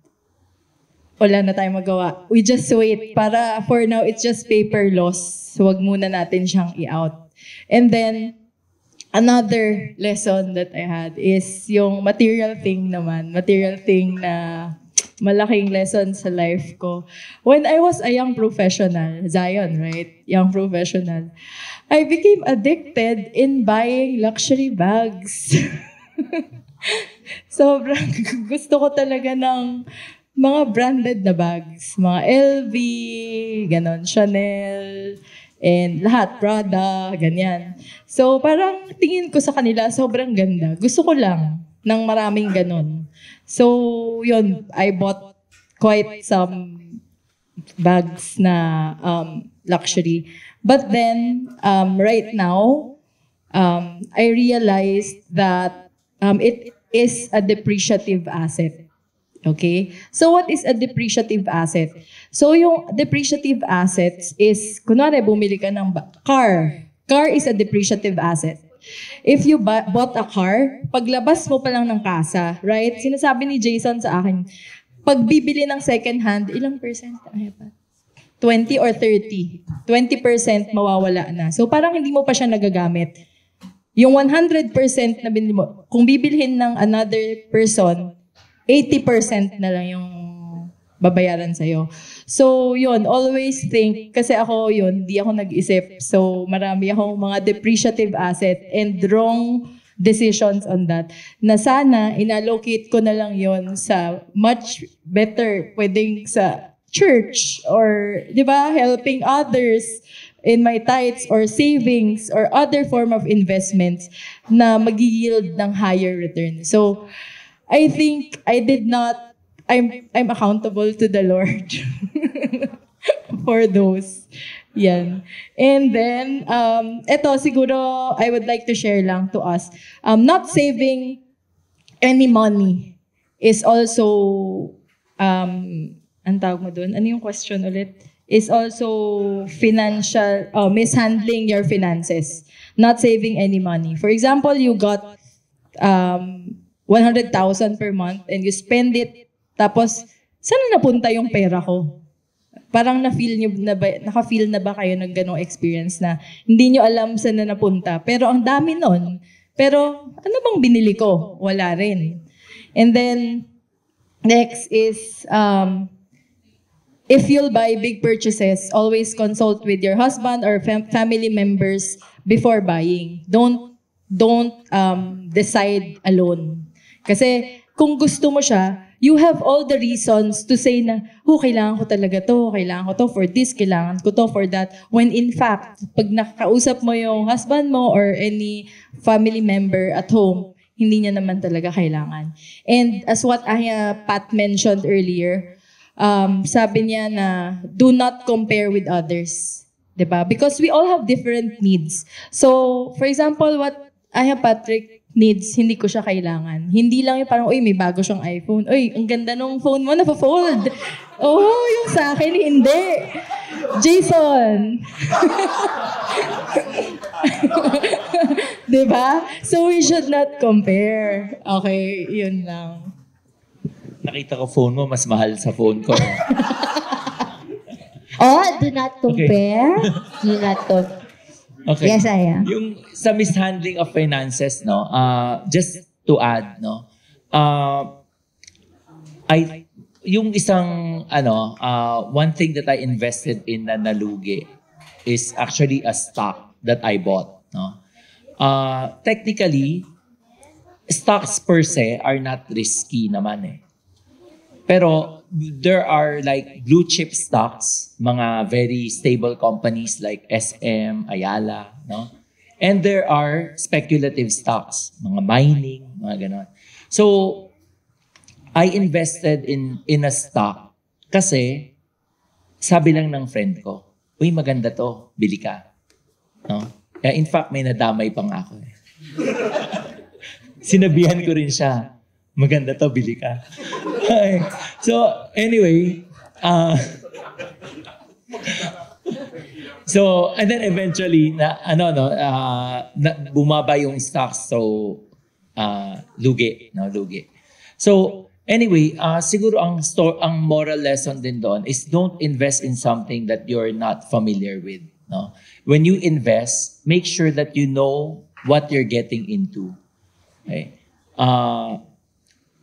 wala na tayong magawa. We just wait. Para for now, it's just paper loss. So, wag muna natin siyang i-out. And then, another lesson that I had is yung material thing naman. Material thing na malaking lesson sa life ko. When I was a young professional, Zion, right? Young professional. I became addicted in buying luxury bags. Sobrang gusto ko talaga ng mga branded na bags. Mga LV, ganon, Chanel, and lahat, Prada, ganyan. So parang tingin ko sa kanila, sobrang ganda. Gusto ko lang ng maraming ganon. So yun, I bought quite some bags na luxury. But then, right now, I realized that it is a depreciative asset. Okay? So, what is a depreciative asset? So, yung depreciative assets is, kunwari, bumili ka ng car. Car is a depreciative asset. If you bought a car, paglabas mo pa lang ng kasa, right? Sinasabi ni Jason sa akin, pag bibili ng second hand, ilang percent? 20 or 30. 20% mawawala na. So, parang hindi mo pa siya nagagamit. Yung 100% na binili mo, kung bibilhin ng another person, 80% na lang yung babayaran sa'yo. So, yun, always think, kasi ako yun, di ako nag-isip. So, marami akong mga depreciative asset and wrong decisions on that. Na sana, inallocate ko na lang yun sa much better, pwedeng sa church or, di ba, helping others in my tithes or savings or other form of investments na mag-yield ng higher return. So, I think I did not, I'm accountable to the Lord for those. Yan. And then, eto siguro, I would like to share lang to us. Not saving any money is also, ang tawag mo dun? Ano yung question ulit? Is also financial, mishandling your finances. Not saving any money. For example, you got 100,000 per month and you spend it, tapos, saan napunta yung pera ko? Parang naka-feel na ba kayo ng ganong experience na hindi nyo alam saan na napunta? Pero ang dami nun. Pero ano bang binili ko? Wala rin. And then, next is, if you'll buy big purchases, always consult with your husband or family members before buying. Don't decide alone. Kasi kung gusto mo siya, you have all the reasons to say na, kailangan ko talaga to, kailangan ko to for this, kailangan ko to for that. When in fact, pag nakakausap mo yung husband mo or any family member at home, hindi niya naman talaga kailangan. And as what Pat mentioned earlier, sabi niya na, do not compare with others. Diba? Because we all have different needs. So, for example, what Patrick needs, hindi ko siya kailangan. Hindi lang yung parang, may bago siyang iPhone. Ang ganda nung phone mo, napa-fold. Yung sa akin, hindi. Jason. Diba? So we should not compare. Okay, yun lang. Nakita ko phone mo, mas mahal sa phone ko. Do not compare. Do not compare. Okay. Yes, Aya. Yung sa mishandling of finances, no, just to add, no, yung isang, one thing that I invested in na nalugi is actually a stock that I bought, no. Technically, stocks per se are not risky naman eh. Pero there are like blue chip stocks, mga very stable companies like SM, Ayala, no? And there are speculative stocks, mga mining, mga ganon. So, I invested in a stock kasi sabi lang ng friend ko, maganda to, bili ka. No? In fact, may nadamay pa nga ako eh. Sinabihan ko rin siya, maganda to, bili ka. So, anyway, so, and then eventually, bumaba yung stocks, so, lugi. So, anyway, siguro ang moral lesson din doon is don't invest in something that you're not familiar with. No? When you invest, make sure that you know what you're getting into. Okay?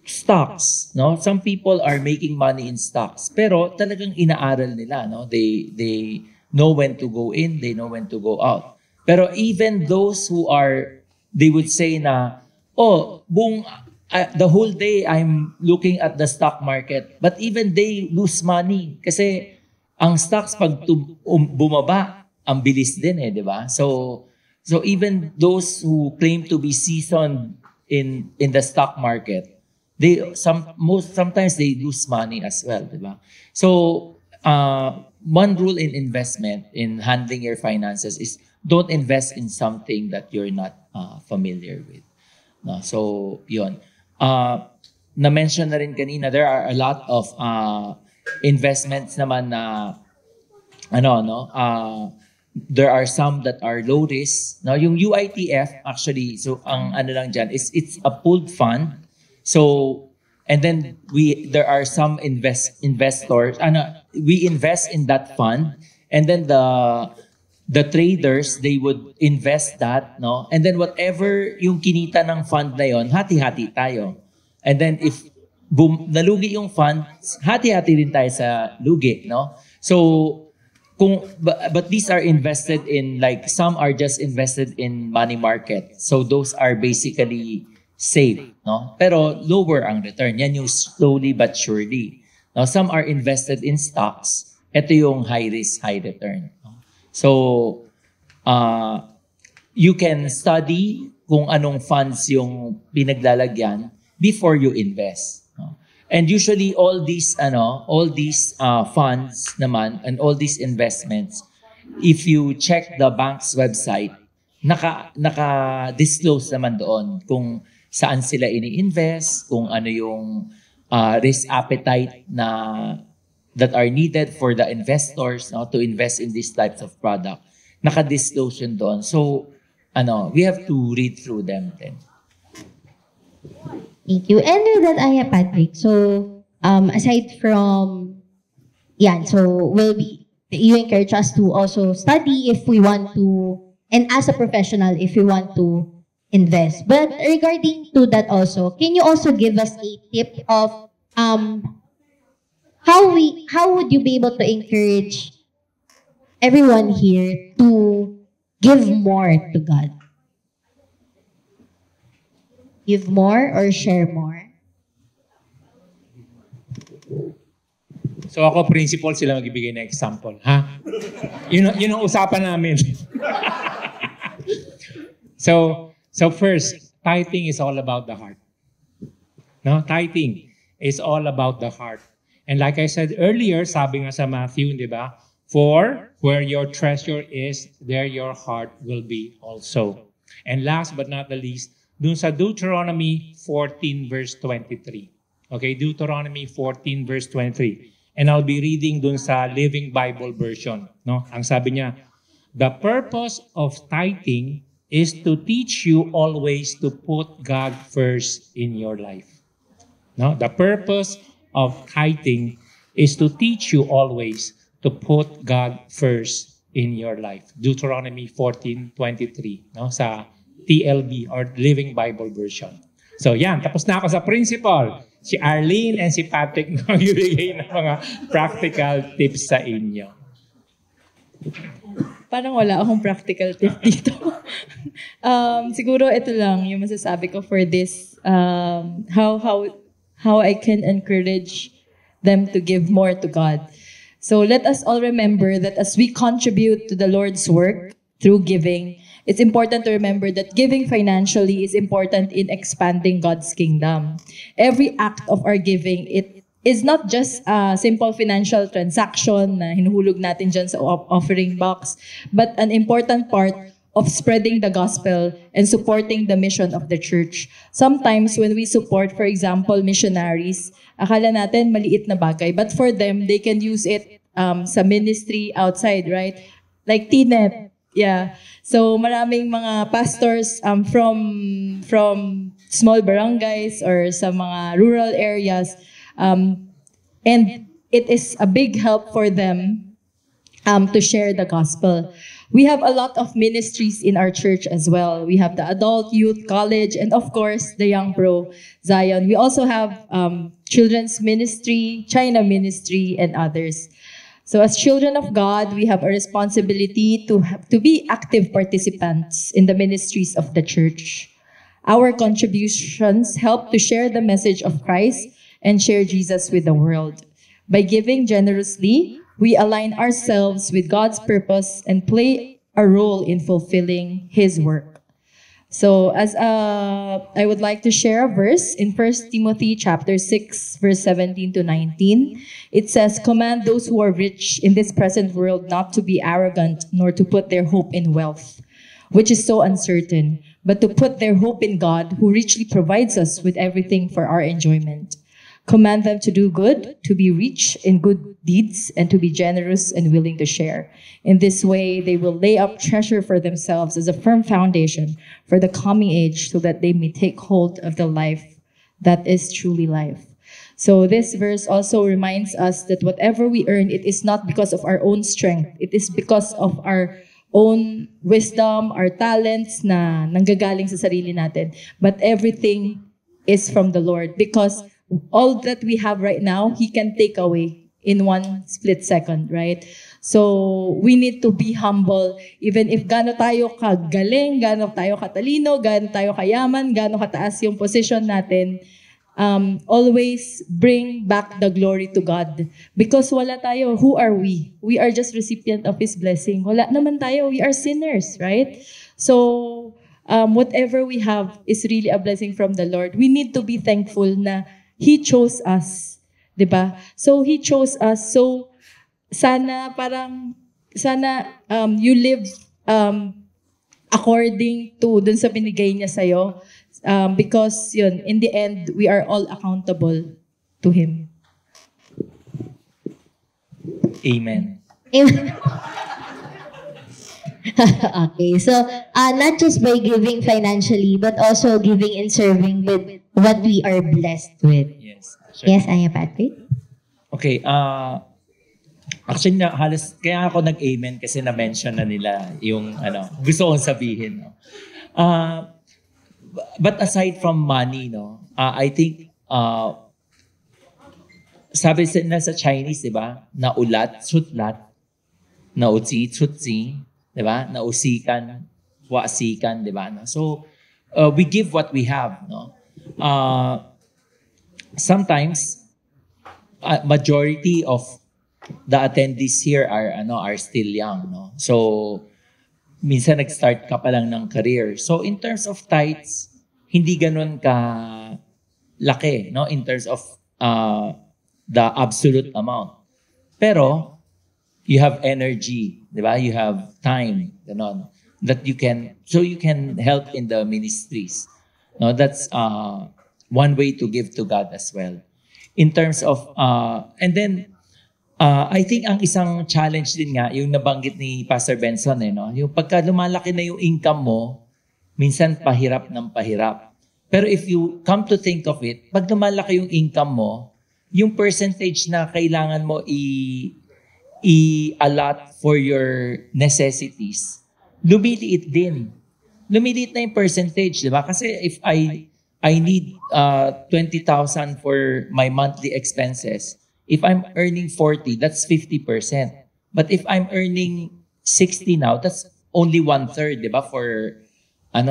Stocks, no? Some people are making money in stocks, pero talagang inaaral nila, no? They know when to go in, they know when to go out. Pero even those who are, they would say na, the whole day I'm looking at the stock market, but even they lose money kasi ang stocks pag bumaba, ang bilis din eh, di ba? So even those who claim to be seasoned in the stock market, sometimes they lose money as well, di ba? So, one rule in investment, in handling your finances, is don't invest in something that you're not familiar with. No? So, yun. Na-mention na rin kanina, there are a lot of investments naman na, there are some that are low risk. Now, yung UITF, actually, so ang lang dyan, it's a pooled fund. So, and then there are some investors, we invest in that fund, and then the traders, they would invest that, no? And then whatever yung kinita ng fund na yon, hati-hati tayo. And then if nalugi yung fund, hati-hati rin tayo sa lugi, no? So, but these are invested in, like, some are just invested in money market. So those are basically safe, no? Pero lower ang return. Yan yung slowly but surely. Now, some are invested in stocks. Ito yung high risk, high return. No? So, you can study kung anong funds yung pinaglalagyan before you invest. No? And usually all these funds naman and all these investments, if you check the bank's website, naka-disclose naman doon kung saan sila ini-invest, kung ano yung risk appetite that are needed for the investors, no, to invest in these types of product. Naka-disclose yun doon. So, we have to read through them then. Thank you. And with that, Patrick, so aside from, you encourage us to also study if we want to, and as a professional, if we want to invest. But regarding to that also, can you also give us a tip of how would you be able to encourage everyone here to give more to God? Give more or share more? So ako, principal, sila magbibigay ng example. Ha? Yun ang usapan namin. So first, tithing is all about the heart. No? Tithing is all about the heart. And like I said earlier, sabi nga sa Matthew, di ba? For where your treasure is, there your heart will be also. And last but not the least, dun sa Deuteronomy 14 verse 23. Okay, Deuteronomy 14 verse 23. And I'll be reading dun sa Living Bible version. No? Ang sabi niya, the purpose of tithing is to teach you always to put God first in your life. No? The purpose of tithing is to teach you always to put God first in your life. Deuteronomy 14:23, no? Sa TLB or Living Bible version. So yan, tapos na ako sa principal. Si Arlene and si Patrick magbibigay ng mga practical tips sa inyo. Parang wala akong practical tip dito. Siguro ito lang yung masasabi ko for this, how I can encourage them to give more to God. So let us all remember that as we contribute to the Lord's work through giving, it's important to remember that giving financially is important in expanding God's kingdom. Every act of our giving, it is not just a simple financial transaction na hinuhulog natin dyan sa offering box, but an important part of spreading the gospel and supporting the mission of the church. Sometimes when we support, for example, missionaries, akala natin maliit na bagay, but for them, they can use it sa ministry outside, right? Like TNET. Yeah. So maraming mga pastors from small barangays or sa mga rural areas, and it is a big help for them to share the gospel. We have a lot of ministries in our church as well. We have the adult, youth, college, and of course, the Young Pro Zion. We also have children's ministry, China ministry, and others. So as children of God, we have a responsibility to be active participants in the ministries of the church. Our contributions help to share the message of Christ and share Jesus with the world. By giving generously, we align ourselves with God's purpose and play a role in fulfilling His work. So I would like to share a verse in 1 Timothy chapter 6, verse 17 to 19. It says, "Command those who are rich in this present world not to be arrogant, nor to put their hope in wealth, which is so uncertain, but to put their hope in God, who richly provides us with everything for our enjoyment. Command them to do good, to be rich in good deeds, and to be generous and willing to share. In this way, they will lay up treasure for themselves as a firm foundation for the coming age, so that they may take hold of the life that is truly life." So this verse also reminds us that whatever we earn, it is not because of our own strength. It is because of our own wisdom, our talents na nanggagaling sa sarili natin. But everything is from the Lord, because all that we have right now, He can take away in one split second, right? So we need to be humble, even if gaano tayo kagaling, gaano tayo katalino, gaano tayo kayaman, gaano kataas yung position natin. Always bring back the glory to God. Because wala tayo, who are we? We are just recipient of His blessing. Wala naman tayo, we are sinners, right? So whatever we have is really a blessing from the Lord. We need to be thankful na He chose us. 'Di ba? So, He chose us. So, sana you live according to dun sa binigay niya sa'yo. Because yun, in the end, we are all accountable to Him. Amen. Amen. Okay, so not just by giving financially, but also giving and serving with what we are blessed with. Yes. Sure. Yes, Aya Patrick? Okay, actually, halos, kaya ako nag-amen kasi na-mention na nila yung gusto kong sabihin. No? But aside from money, no, I think, sabi na sa Chinese, di ba? Naulat, sutlat, nautsi, tsutsi, di ba? Nausikan, wasikan, di ba? No? So, we give what we have, no? Sometimes, majority of the attendees here are still young, no? So, minsan nag-start ka pa lang ng career. So, in terms of tithes, hindi ganun ka laki, no? In terms of the absolute amount. Pero, you have energy, di ba? You have time, ganon, that you can help in the ministries. No, that's one way to give to God as well. In terms of, and then, I think ang isang challenge din nga, yung nabanggit ni Pastor Benson, no? Yung pagka lumalaki na yung income mo, minsan pahirap ng pahirap. Pero if you come to think of it, pag lumalaki yung income mo, yung percentage na kailangan mo i-allot for your necessities, lumiliit din. Lumiliit na yung percentage, di ba? Kasi if I need 20,000 for my monthly expenses, if I'm earning 40, that's 50%. But if I'm earning 60 now, that's only 1/3, di ba? For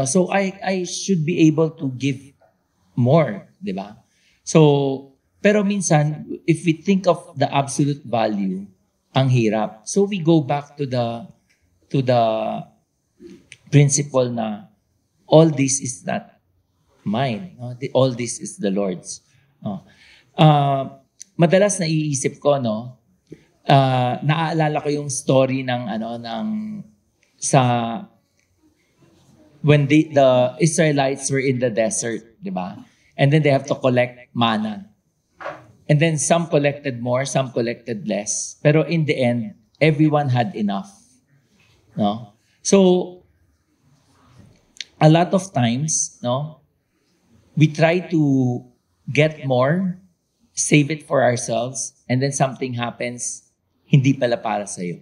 so I should be able to give more, di ba? So, pero minsan, if we think of the absolute value, ang hirap. So we go back to the principle na all this is not mine. No? All this is the Lord's. No? Madalas naiisip ko, no, naaalala ko yung story ng when the Israelites were in the desert, di ba? And then they have to collect manna. And then some collected more, some collected less. Pero in the end, everyone had enough. No? So, a lot of times, no, we try to get more, save it for ourselves, and then something happens, hindi pala para sa'yo.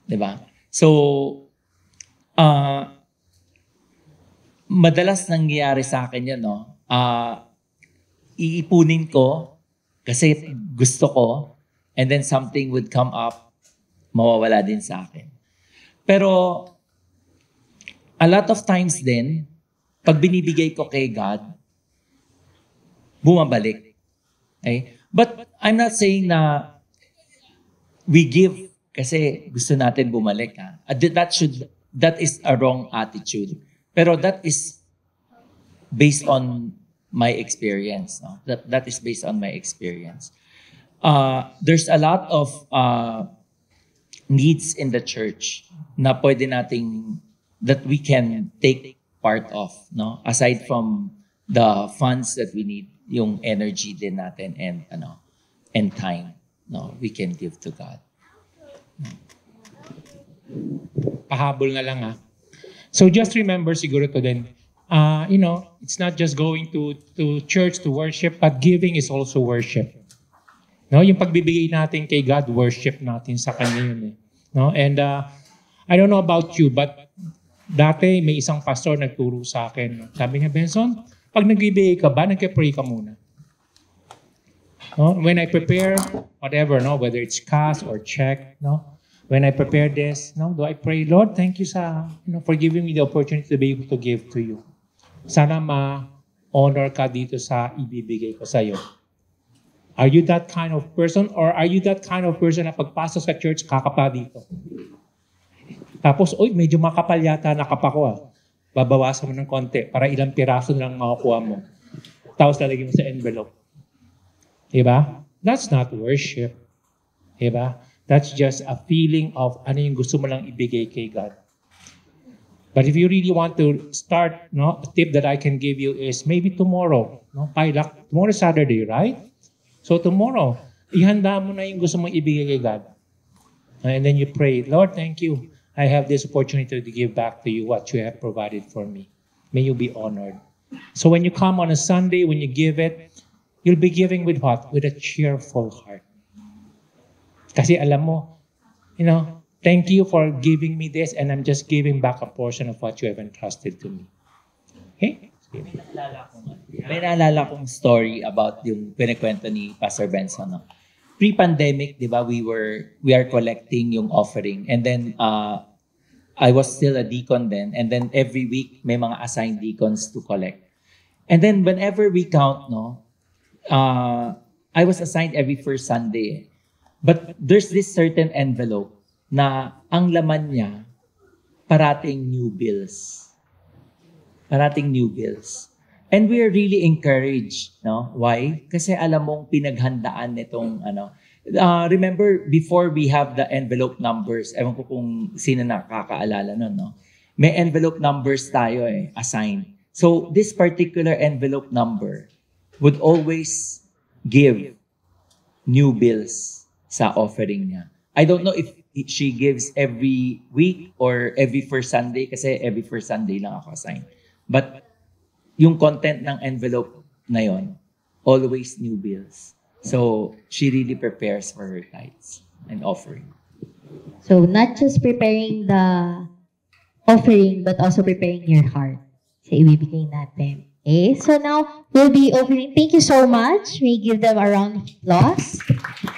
Diba? So, madalas nangyayari sa akin yan, no? Iipunin ko kasi gusto ko, and then something would come up, mawawala din sa akin. Pero, a lot of times din, pag binibigay ko kay God, bumabalik. Okay? But I'm not saying na we give kasi gusto natin bumalik. Ha? That is a wrong attitude. Pero that is based on my experience. No? That is based on my experience. There's a lot of needs in the church na pwede nating, that we can take part of. No? Aside from the funds that we need, yung energy din natin and time, no, we can give to God. Pahabol na lang So just remember siguro to din, it's not just going to church to worship, but giving is also worship. No, yung pagbibigay natin kay God, worship natin sa Kanya yun eh. No, and I don't know about you, but dati may isang pastor nagturo sa akin. Sabi niya, Benson, pag nagbibigay ka ba, nagka-pray ka muna. No? When I prepare whatever, no, whether it's cash or check, no, when I prepare this, no, do I pray, Lord, thank you for giving me the opportunity to be able to give to you. Sana ma-honor ka dito sa ibibigay ko sa iyo. Are you that kind of person, or are you that kind of person na pagpasok sa church, kakapa dito? Tapos, medyo makapal yata nakapa ko babawasan mo ng konti para ilang piraso na lang makukuha mo. Tapos lalagyan mo sa envelope. Diba? That's not worship. Diba? That's just a feeling of ano yung gusto mo lang ibigay kay God. But if you really want to start, no, a tip that I can give you is maybe tomorrow. No? Tomorrow is Saturday, right? So tomorrow, ihanda mo na yung gusto mong ibigay kay God. And then you pray, Lord, thank you. I have this opportunity to give back to you what you have provided for me. May you be honored. So when you come on a Sunday, when you give it, you'll be giving with what? With a cheerful heart. Kasi alam mo, thank you for giving me this and I'm just giving back a portion of what you have entrusted to me. Okay? May naalala kong story about yung pinikwento ni Pastor Benson. No? Pre-pandemic, di ba, we are collecting yung offering. And then, I was still a deacon then. And then every week, may mga assigned deacons to collect. And then whenever we count, I was assigned every first Sunday. But there's this certain envelope na ang laman niya, parating new bills. Parating new bills. And we are really encouraged, no? Why? Kasi alam mong pinaghandaan nitong remember before we have the envelope numbers, ewan ko kung sino nakakaalala nun, no? May envelope numbers tayo assigned. So this particular envelope number would always give new bills sa offering niya. I don't know if she gives every week or every first Sunday kasi every first Sunday lang ako assigned. But yung content ng envelope na yon, always new bills. So she really prepares for her tithes and offering. So not just preparing the offering, but also preparing your heart sa ibibigay natin. Okay, so now we'll be opening. Thank you so much. We give them a round of applause.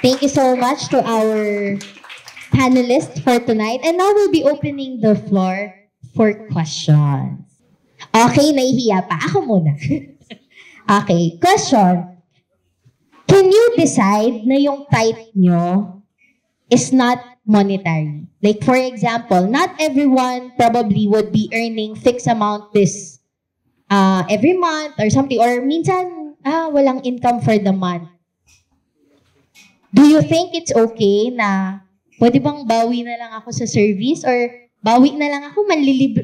Thank you so much to our panelists for tonight. And now we'll be opening the floor for questions. Okay, nahihiya pa. Ako muna. Okay, question. Can you decide na yung tithe nyo is not monetary? Like for example, not everyone probably would be earning fixed amount this every month or something. Or minsan, walang income for the month. Do you think it's okay na pwede bang bawi na lang ako sa service or bawi na lang ako,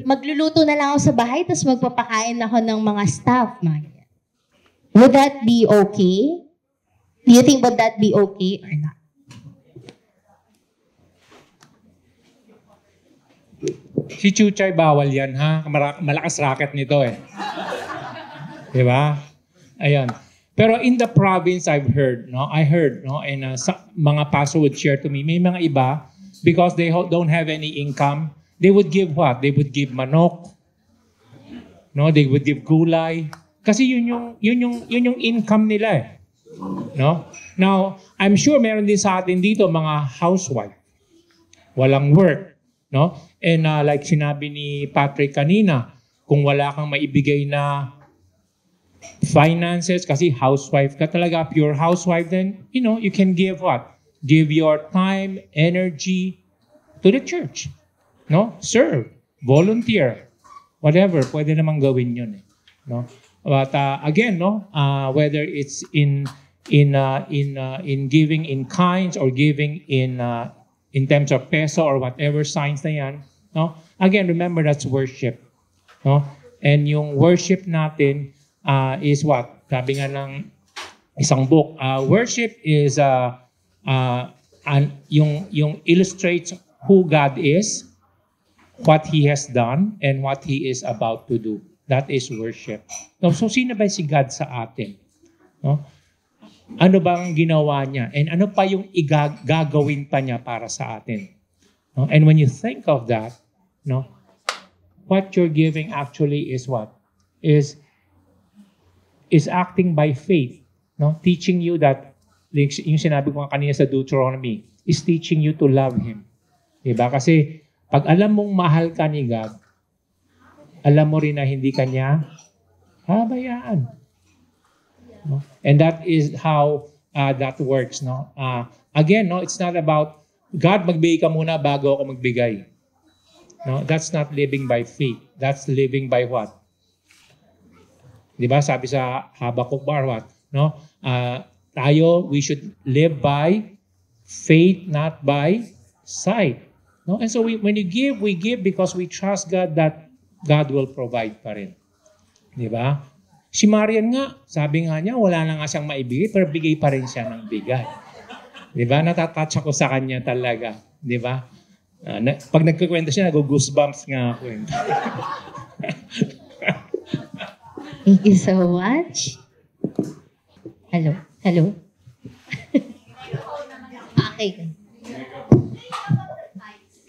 magluluto na lang ako sa bahay tapos magpapakain ako ng mga staff? Would that be okay? Do you think would that be okay or not? Si Chuchay bawal yan, ha? Malakas racket nito eh. Diba? Ayan. Pero in the province, I heard, and mga pastor would share to me, may mga iba, because they don't have any income, they would give what? They would give manok. No, they would give gulay. Kasi yun yung income nila eh. No? Now, I'm sure meron din sa atin dito mga housewife. Walang work. No? And like sinabi ni Patrick kanina, kung wala kang maibigay na finances, kasi housewife ka talaga, pure housewife, then, you can give what? Give your time, energy to the church. No? Serve. Volunteer. Whatever. Pwede namang gawin yun. No? But again, whether it's in giving in kinds or giving in terms of peso or whatever signs na yan, no? Again, remember that's worship. No? And yung worship natin is what? Sabi nga ng isang book, worship is yung illustrates who God is, what He has done, and what He is about to do. That is worship. No, so sino ba si God sa atin? No? Ano bang ginawa niya? And ano pa yung gagawin pa niya para sa atin? No? And when you think of that, what you're giving actually is what? Is acting by faith. No? Teaching you that, yung sinabi ko kanina sa Deuteronomy, is teaching you to love Him. Diba? Kasi pag alam mong mahal ka ni God, alam mo rin na hindi ka niya habayaan. No? And that is how that works. No? Again, it's not about, God, magbigay ka muna bago ako magbigay. No? That's not living by faith. That's living by what? Di ba? Sabi sa Habakkuk what? No? we should live by faith, not by sight. No? And so when you give, we give because we trust God that God will provide pa rin. Di ba? Si Marian nga, sabi nga niya, wala na nga siyang maibigay, pero bigay pa rin siya ng bigay. Di ba? Natatouch ako sa kanya talaga. Di ba? Pag nagkukwento siya, nag-goosebumps nga ako. Thank you so much. Hello? Hello? Okay.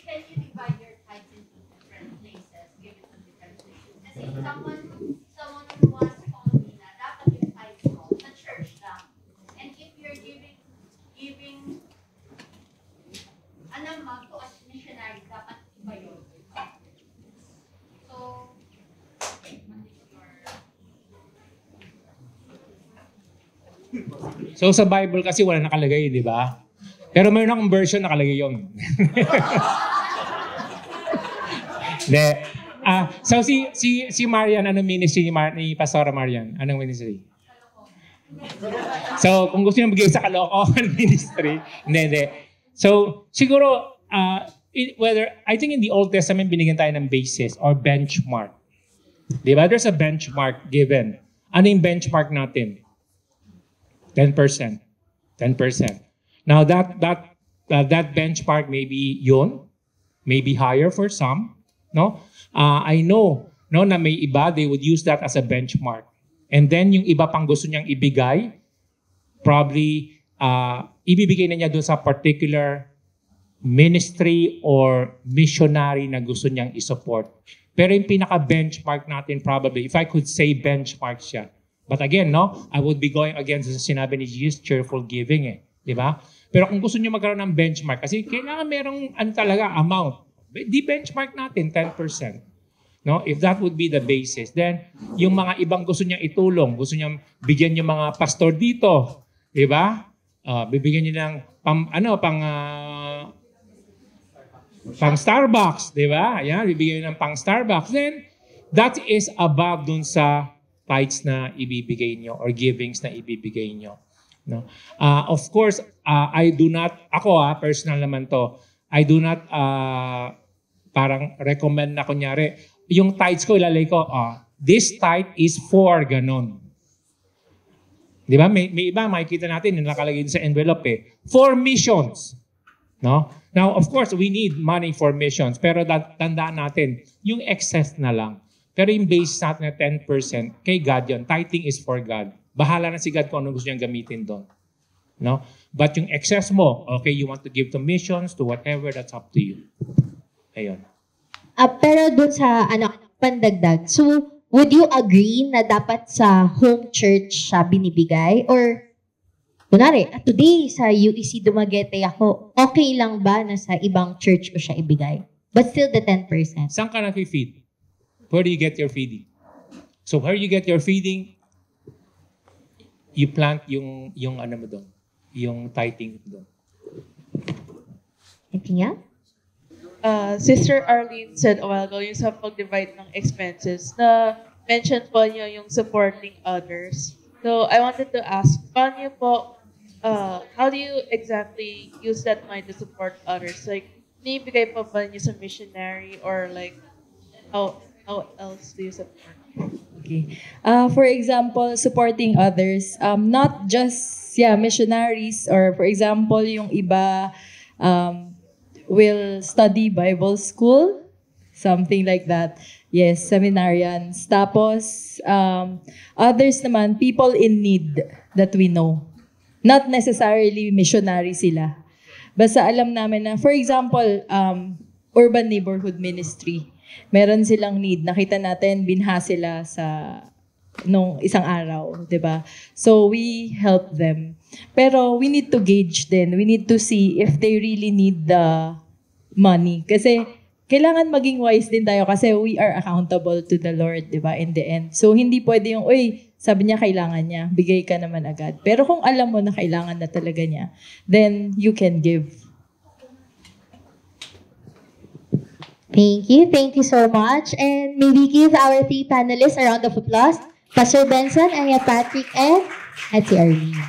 Can you divide your tithes into different places? Give it to different places. Kasi someone who wants to follow me na dapat yung tithes mo sa church lang. And if you're giving anamang to as missionary, dapat iba yun. So, So sa Bible kasi wala nakalagay, di ba? Pero mayroon akong version nakalagay yun. De, so si Marian, anong ministry ni Pastora Marian? Anong ministry? So kung gusto niyo magiging sa Caloocan ministry, hindi. So siguro, I think in the Old Testament binigyan tayo ng basis or benchmark. Di ba? There's a benchmark given. Ano yung benchmark natin? 10%. 10%. Now that benchmark may be yun, maybe higher for some, no? I know, no, na may iba they would use that as a benchmark. And then yung iba pang gusto niyang ibigay, probably ibibigay na niya doon sa particular ministry or missionary na gusto niyang i-support. Pero yung pinaka-benchmark natin probably, if I could say benchmark siya. But again, no, I would be going against sa sinabi ni Jesus, cheerful giving di ba? Pero kung gusto niyo magkaroon ng benchmark, kasi kailangan merong talaga amount. Di benchmark natin 10%. No? If that would be the basis, then yung mga ibang gusto niyang itulong, gusto niyang bigyan yung mga pastor dito, di ba? Bibigyan niyo ng pang Starbucks, di ba? Ayan, bibigyan niyo ng pang Starbucks. Then that is above dun sa tithes na ibibigay nyo or givings na ibibigay nyo. No? Of course, I do not, personal naman to, I do not parang recommend na kunyari, yung tithes ko ilalagay ko, this tithe is for ganon. Di ba? May iba, makikita natin, nakalagay sa envelope for missions. No? Now, of course, we need money for missions, pero tandaan natin, yung excess na lang. Pero yung base natin na 10%, kay God yun. Tithing is for God. Bahala na si God kung ano gusto niyang gamitin doon. No? But yung excess mo, okay, you want to give to missions, to whatever, that's up to you. Ayun. Pero dun sa pandagdag, so would you agree na dapat sa home church siya binibigay? Or, kunwari, today sa UEC Dumaguete ako, okay lang ba na sa ibang church ko siya ibigay? But still the 10%. Saan ka na-feed? Where do you get your feeding? So where you get your feeding, you plant yung ano mo doon, yung tithing doon. Anything else? Sister Arlene said a while ago, yung sa pag-divide ng expenses, na mention po niyo yung supporting others. So I wanted to ask, paano po, how do you exactly use that money to support others? Like, nibigay pa ba niyo sa missionary or like, how else do you support? Okay. For example, supporting others, not just missionaries, or for example, yung iba will study Bible school, something like that. Yes, seminarians. Tapos, others naman, people in need that we know. Not necessarily missionary sila. Basta alam namin na, for example, urban neighborhood ministry. Meron silang need. Nakita natin, binha sila nung isang araw, di ba? So, we help them. Pero, we need to gauge din. We need to see if they really need the money. Kasi, kailangan maging wise din tayo kasi we are accountable to the Lord, di ba, in the end. So, hindi pwede yung, sabi niya kailangan niya, bigay ka naman agad. Pero kung alam mo na kailangan na talaga niya, then you can give. Thank you. Thank you so much. And may we give our 3 panelists a round of applause. Pastor Benson, Anya Patrick, and si Arlene.